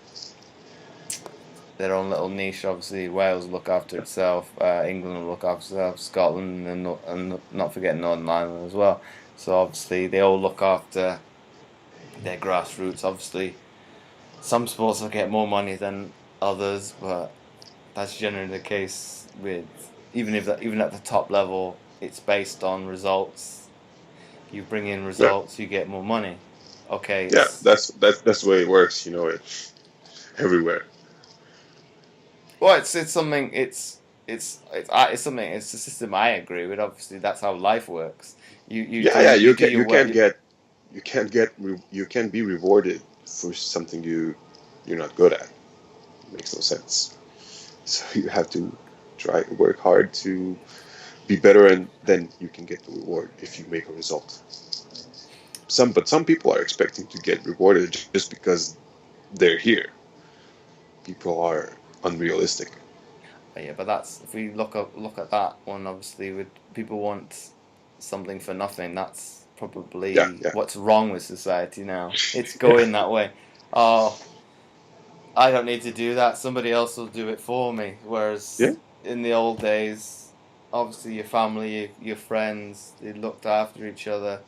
[SPEAKER 1] their own little niche. Obviously, Wales look after itself. England will look after itself. Scotland and not forgetting Northern Ireland as well. So obviously, they all look after their grassroots. Obviously, some sports will get more money than others, but that's generally the case with even at the top level, it's based on results. You bring in
[SPEAKER 2] yeah,
[SPEAKER 1] results, you get more money. Okay,
[SPEAKER 2] yeah.
[SPEAKER 1] it's
[SPEAKER 2] That's the way it works. It's everywhere.
[SPEAKER 1] well, it's something it's something it's a system I agree with. Obviously, that's how life works.
[SPEAKER 2] Yeah, yeah.
[SPEAKER 1] You do your work.
[SPEAKER 2] You can't be rewarded for something you're not good at. It makes no sense. So you have to try work hard to be better, and then you can get the reward if you make a result. Some people are expecting to get rewarded just because they're here. People are unrealistic.
[SPEAKER 1] Yeah, but that's if we look at that one. Obviously, with people want something for nothing. That's
[SPEAKER 2] Yeah,
[SPEAKER 1] probably
[SPEAKER 2] yeah,
[SPEAKER 1] what's wrong with society now. It's
[SPEAKER 2] yeah,
[SPEAKER 1] going that way. Oh, I don't need to do that. Somebody else will do it for me.
[SPEAKER 2] yeah,
[SPEAKER 1] Whereas in the old days, obviously your family, your friends, they looked after each other.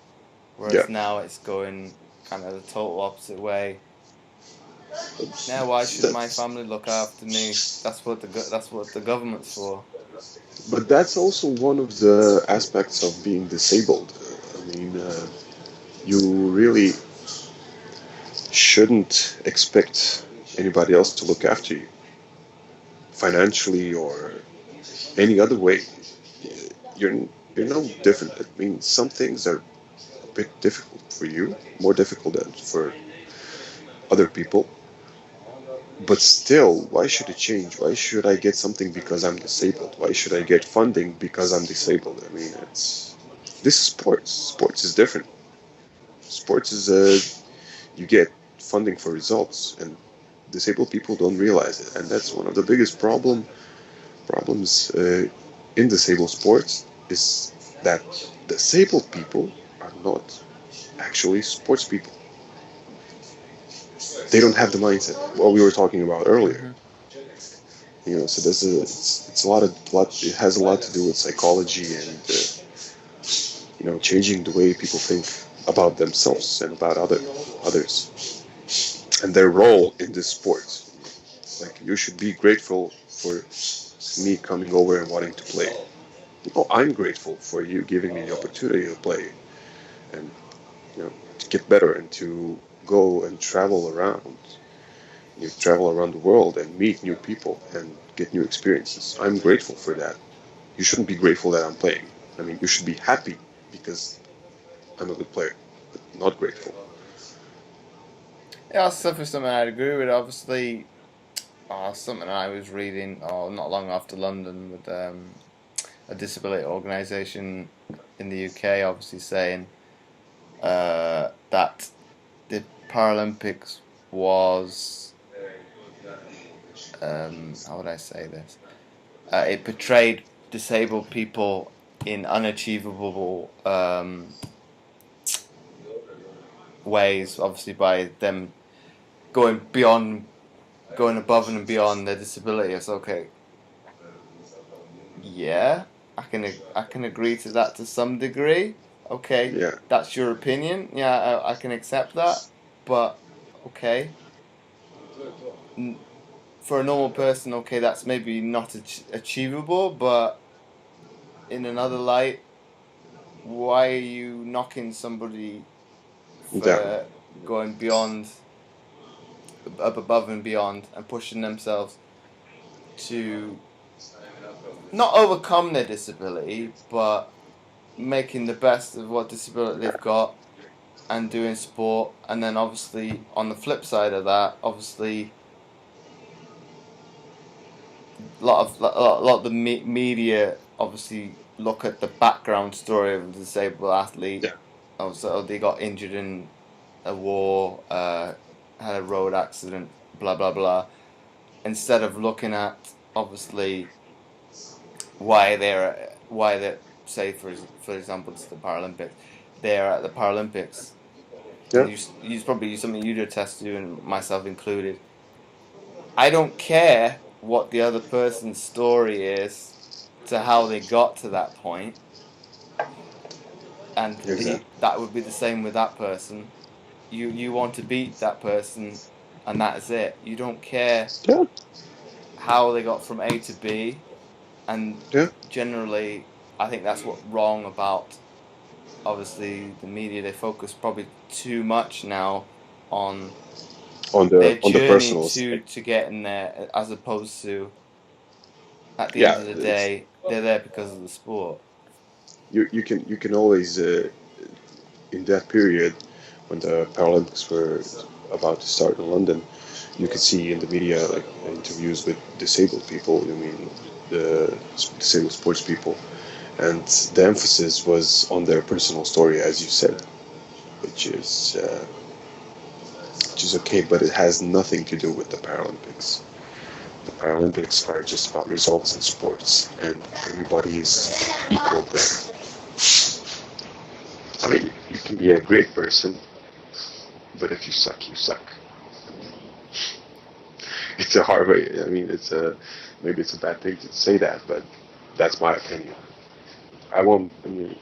[SPEAKER 2] yeah.
[SPEAKER 1] Whereas now it's going kind of the total opposite way. Now, why should my
[SPEAKER 2] That's,
[SPEAKER 1] family look after me? That's what the government's for.
[SPEAKER 2] but that's also one of the aspects of being disabled. I mean, you really shouldn't expect anybody else to look after you financially or any other way. You're you're no different. I mean, some things are a bit difficult for you, more difficult than for other people. But still, why should it change? Why should I get something because I'm disabled? Why should I get funding because I'm disabled? I mean, this is sports. Sports is different. Sports is you get funding for results, and disabled people don't realize it, and that's one of the biggest problems in disabled sports is that disabled people are not actually sports people. They don't have the mindset. What we were talking about earlier.
[SPEAKER 1] Mm-hmm.
[SPEAKER 2] So there's it's a lot. It has a lot to do with psychology and changing the way people think about themselves and about others and their role in this sport. Like, you should be grateful for me coming over and wanting to play. Oh, I'm grateful for you giving me the opportunity to play and to get better and to go and travel around. You travel around the world and meet new people and get new experiences. I'm grateful for that. You shouldn't be grateful that I'm playing. I mean, you should be happy because I'm a good player, but not grateful.
[SPEAKER 1] Yeah, that's definitely something I'd agree with. Obviously, something I was reading not long after London with a disability organisation in the UK, obviously saying that the Paralympics was how would I say this? It portrayed disabled people in unachievable ways, obviously by them going above and beyond their disability. It's okay. Yeah, I can agree to that to some degree. Okay,
[SPEAKER 2] Yeah,
[SPEAKER 1] that's your opinion. Yeah, I can accept that. But okay, for a normal person, okay, that's maybe not achievable. But in another light, why are you knocking somebody
[SPEAKER 2] yeah,
[SPEAKER 1] for going beyond, up above and beyond, and pushing themselves to not overcome their disability, but making the best of what disability they've got and doing sport? And then obviously on the flip side of that, obviously a lot of the media obviously look at the background story of a disabled athlete.
[SPEAKER 2] yeah,
[SPEAKER 1] Also, they got injured in a war, had a road accident, blah blah blah. Instead of looking at obviously why they're say for example it's the Paralympics, they're at the Paralympics,
[SPEAKER 2] yeah,
[SPEAKER 1] and you probably something you'd attest to, and myself included. I don't care what the other person's story is to how they got to that point, and
[SPEAKER 2] exactly.
[SPEAKER 1] that would be the same with that person. You want to beat that person, and that's it. You don't care
[SPEAKER 2] Yeah,
[SPEAKER 1] how they got from A to B, and
[SPEAKER 2] yeah.
[SPEAKER 1] generally, I think that's what's wrong about obviously the media. They focus probably too much now on their
[SPEAKER 2] On the
[SPEAKER 1] journey
[SPEAKER 2] personal side.
[SPEAKER 1] to getting there, as opposed to at the end
[SPEAKER 2] Yeah,
[SPEAKER 1] of the day, they're there because of the sport.
[SPEAKER 2] you can always in that period when the Paralympics were about to start in London, you could see in the media like interviews with disabled people. I mean, the disabled sports people, and the emphasis was on their personal story, as you said, which is uh, which is okay, but it has nothing to do with the Paralympics. The Paralympics are just about results in sports, and everybody is equal there. I mean, you can be a great person, but if you suck, you suck. It's a hard way. I mean, maybe it's a bad thing to say that, but that's my opinion. I won't. I mean,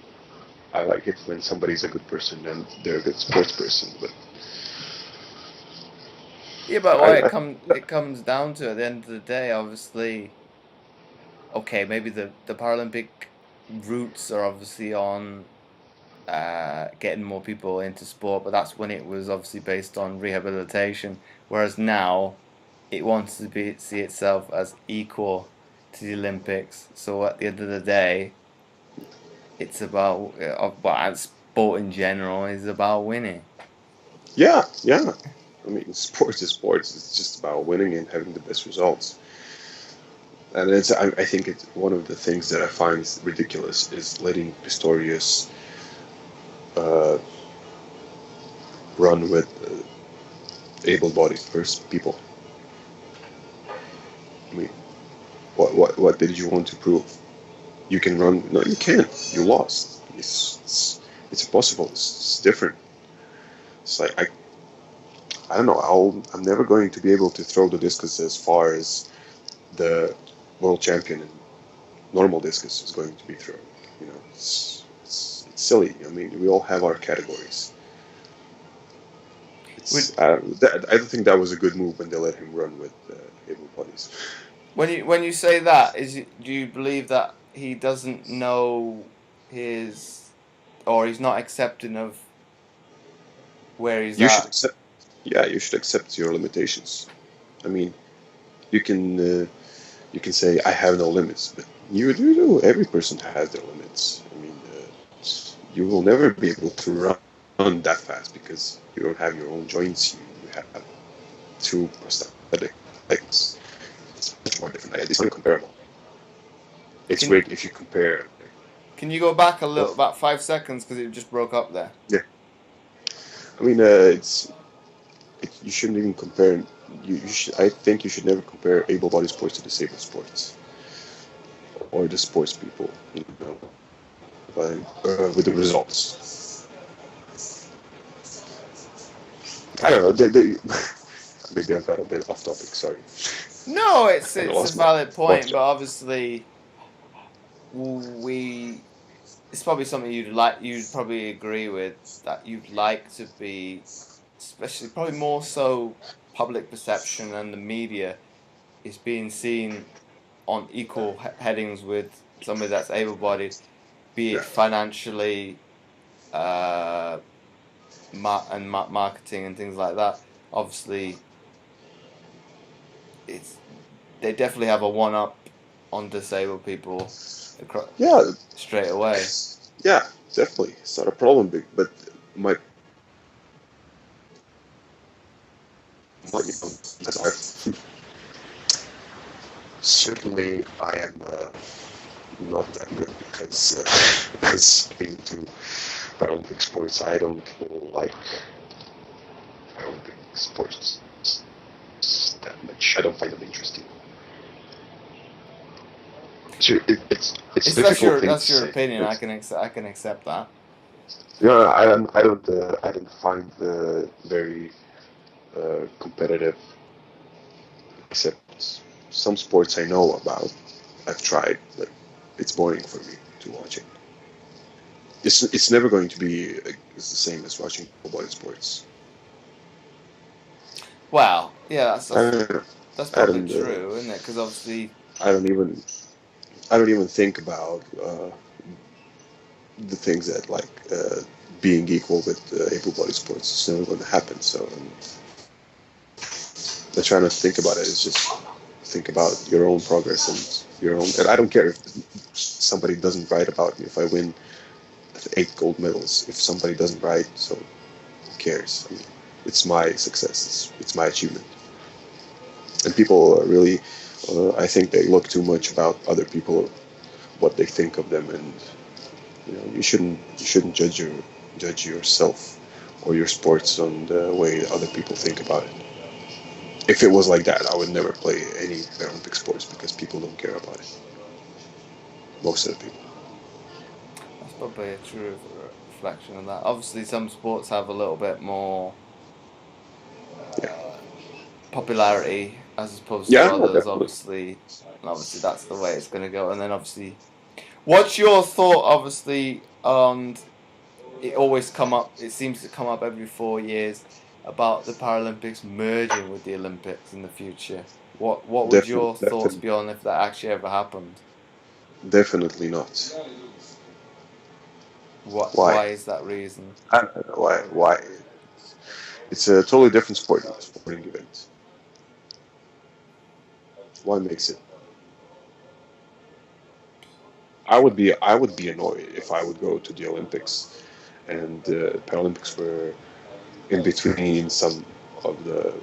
[SPEAKER 2] I like it when somebody's a good person and they're a good sports person, but
[SPEAKER 1] Yeah, but
[SPEAKER 2] I,
[SPEAKER 1] what
[SPEAKER 2] I
[SPEAKER 1] it comes down to at the end of the day, obviously, okay, maybe the Paralympic roots are obviously on getting more people into sport, but that's when it was obviously based on rehabilitation. Whereas now, it wants to see itself as equal to the Olympics. So at the end of the day, it's about sport in general is about winning.
[SPEAKER 2] yeah, yeah. I mean, sports is sports. It's just about winning and having the best results. And I think it's one of the things that I find ridiculous is letting Pistorius uh, run with able-bodied people. I mean, what did you want to prove? You can run? No, you can't. You lost. It's impossible. It's different. It's like I don't know. I'm never going to be able to throw the discus as far as the world champion in normal discus is going to be thrown. You know, it's silly. I mean, we all have our categories. I don't think that was a good move when they let him run with able bodies.
[SPEAKER 1] When you say that, do you believe that he doesn't know or he's not accepting of where he's
[SPEAKER 2] You should
[SPEAKER 1] at?
[SPEAKER 2] accept. Yeah, you should accept your limitations. I mean, you can say I have no limits, but you do. Every person has their limits. I mean, you will never be able to run that fast because you don't have your own joints. You have two prosthetic legs. It's much more different. It's uncomparable. It's weird if you compare.
[SPEAKER 1] Can you go back
[SPEAKER 2] Well,
[SPEAKER 1] about 5 seconds because it just broke up there?
[SPEAKER 2] yeah, I mean, you shouldn't even compare. I think you should never compare able-bodied sports to disabled sports or the sports people. You know, but with the results. I don't know. Maybe I got a bit off topic. Sorry.
[SPEAKER 1] No, it's
[SPEAKER 2] I
[SPEAKER 1] a
[SPEAKER 2] lost my
[SPEAKER 1] valid
[SPEAKER 2] lost
[SPEAKER 1] point, but
[SPEAKER 2] track.
[SPEAKER 1] obviously it's probably something you'd probably agree with, that you'd like to be, especially probably more so public perception and the media is being seen on equal headings with somebody that's able-bodied, be it
[SPEAKER 2] Yeah.
[SPEAKER 1] financially, uh, marketing and things like that. Obviously, it's they definitely have a one-up on disabled people
[SPEAKER 2] Yeah.
[SPEAKER 1] straight away.
[SPEAKER 2] Yeah. Definitely, it's not a problem. But my certainly I am not that good because into Paralympic sports. I don't like Paralympic sports that much. I don't find them interesting. So it's a difficult thing to
[SPEAKER 1] That's your
[SPEAKER 2] say.
[SPEAKER 1] opinion. I can accept that.
[SPEAKER 2] Yeah, I don't find very competitive. Except some sports I know about. I've tried, but it's boring for me to watch it. It's never going to be it's the same as watching body sports.
[SPEAKER 1] Well, yeah,
[SPEAKER 2] I don't know.
[SPEAKER 1] that's
[SPEAKER 2] I
[SPEAKER 1] probably
[SPEAKER 2] don't.
[SPEAKER 1] true, isn't it? Because obviously,
[SPEAKER 2] I don't even. I don't even think about the things that like being equal with able-bodied sports. It's never going to happen. So I try not to think about it. It's just think about your own progress and your own. And I don't care if somebody doesn't write about me if I win 8 gold medals. If somebody doesn't write, so who cares? I mean, it's my success. It's my achievement. And people are really, I think they look too much about other people, what they think of them, and you shouldn't judge yourself or your sports on the way other people think about it. If it was like that, I would never play any Paralympic sports because people don't care about it. Most of the people.
[SPEAKER 1] that's probably a true reflection of that. Obviously, some sports have a little bit more
[SPEAKER 2] Yeah.
[SPEAKER 1] popularity as opposed to
[SPEAKER 2] Yeah, no,
[SPEAKER 1] others.
[SPEAKER 2] definitely.
[SPEAKER 1] Obviously, that's the way it's going to go. And then obviously, what's your thought? Obviously, on it always come up. It seems to come up every 4 years about the Paralympics merging with the Olympics in the future. What would your thoughts be on if that actually ever happened?
[SPEAKER 2] Definitely not. Why?
[SPEAKER 1] Why is that reason?
[SPEAKER 2] I don't know why. Why? It's a totally different sporting event. Why mix it? I would be annoyed if I would go to the Olympics and the Paralympics were in between some of the,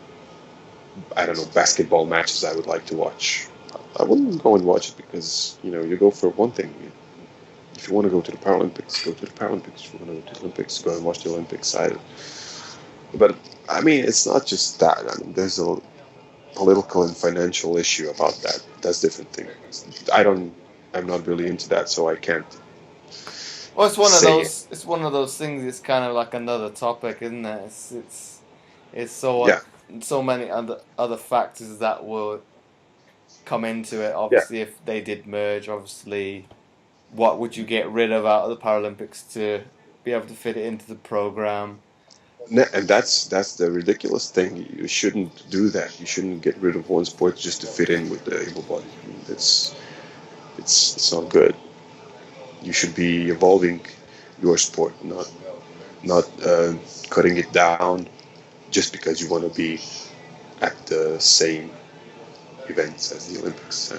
[SPEAKER 2] I don't know, basketball matches I would like to watch. I wouldn't go and watch it because, you go for one thing. If you want to go to the Paralympics, go to the Paralympics. If you want to go to the Olympics, go and watch the Olympics. But, I mean, it's not just that. I mean, there's a political and financial issue about that. That's different things. I'm not really into that, so I can't.
[SPEAKER 1] Well, it's one of
[SPEAKER 2] say
[SPEAKER 1] those. It's one of those things. It's kind of like another topic, isn't it? It's
[SPEAKER 2] Yeah,
[SPEAKER 1] so many other factors that will come into it.
[SPEAKER 2] yeah.
[SPEAKER 1] Obviously, if they did merge, obviously, what would you get rid of out of the Paralympics to be able to fit it into the program?
[SPEAKER 2] And that's the ridiculous thing. You shouldn't do that. You shouldn't get rid of one sport just to fit in with the able body. I mean, it's not good. You should be evolving your sport, not cutting it down just because you want to be at the same events as the Olympics.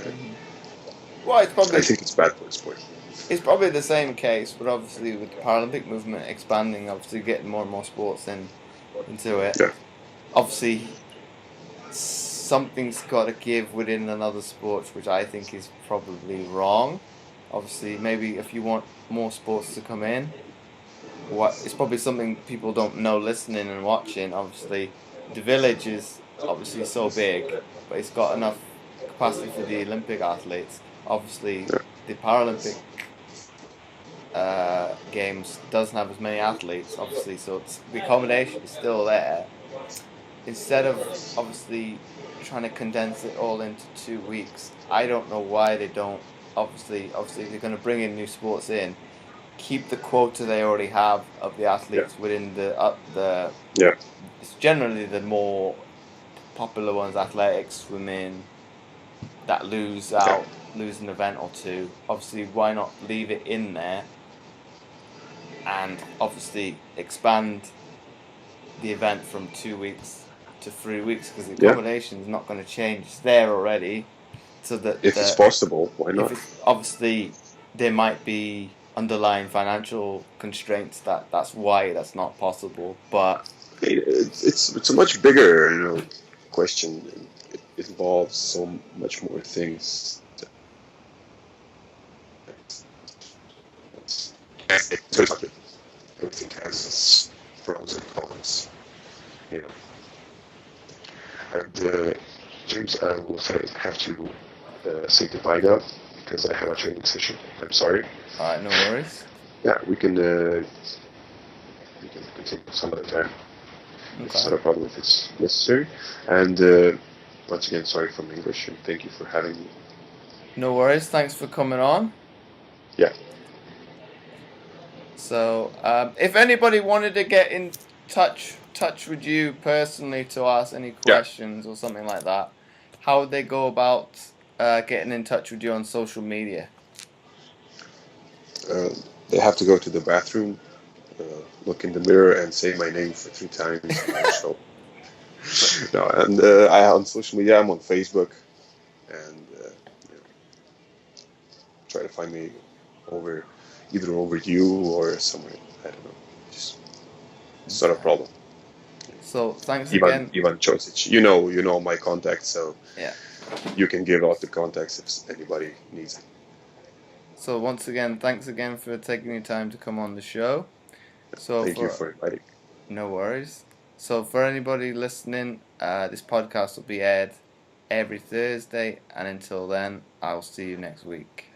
[SPEAKER 1] Well, it's
[SPEAKER 2] I think it's bad for the sport.
[SPEAKER 1] It's probably the same case, but obviously with the Paralympic movement expanding, obviously getting more and more sports into it.
[SPEAKER 2] Yeah.
[SPEAKER 1] Obviously, something's got to give within another sport, which I think is probably wrong. Obviously, maybe if you want more sports to come in, it's probably something people don't know listening and watching. Obviously, the village is obviously so big, but it's got enough capacity for the Olympic athletes. Obviously, the Paralympic games doesn't have as many athletes, obviously, so the accommodation is still there. Instead of obviously trying to condense it all into 2 weeks, I don't know why they don't. Obviously, they're going to bring in new sports in. Keep the quota they already have of the athletes within the.
[SPEAKER 2] Yeah.
[SPEAKER 1] It's generally the more popular ones: athletics, swimming, that lose an event or two. Obviously, why not leave it in there? And obviously expand the event from 2 weeks to 3 weeks, because the accommodation is not going to change. It's there already, so that
[SPEAKER 2] if it's possible, why not?
[SPEAKER 1] Obviously, there might be underlying financial constraints that's why that's not possible. But
[SPEAKER 2] it's a much bigger question. It involves so much more things. Everything has its pros and cons. And James, I will have to say goodbye now because I have a training session. I'm sorry.
[SPEAKER 1] All right, no worries.
[SPEAKER 2] Yeah, we can continue some other time. Okay. It's not a problem if it's necessary. And once again, sorry for my English, and thank you for having me.
[SPEAKER 1] No worries. Thanks for coming on.
[SPEAKER 2] Yeah.
[SPEAKER 1] So, if anybody wanted to get in touch with you personally to ask any questions or something like that, how would they go about getting in touch with you on social media?
[SPEAKER 2] They have to go to the bathroom, look in the mirror, and say my name for 3 times. No, and I on social media, I'm on Facebook, and try to find me either over you or somewhere. I don't know. It's not a problem.
[SPEAKER 1] So thanks again,
[SPEAKER 2] Ivan Cosic. You know my contact, so
[SPEAKER 1] yeah,
[SPEAKER 2] you can give out the contacts if anybody needs it.
[SPEAKER 1] So once again, thanks again for taking your time to come on the show. So
[SPEAKER 2] thank you for inviting.
[SPEAKER 1] No worries. So for anybody listening, this podcast will be aired every Thursday, and until then, I'll see you next week.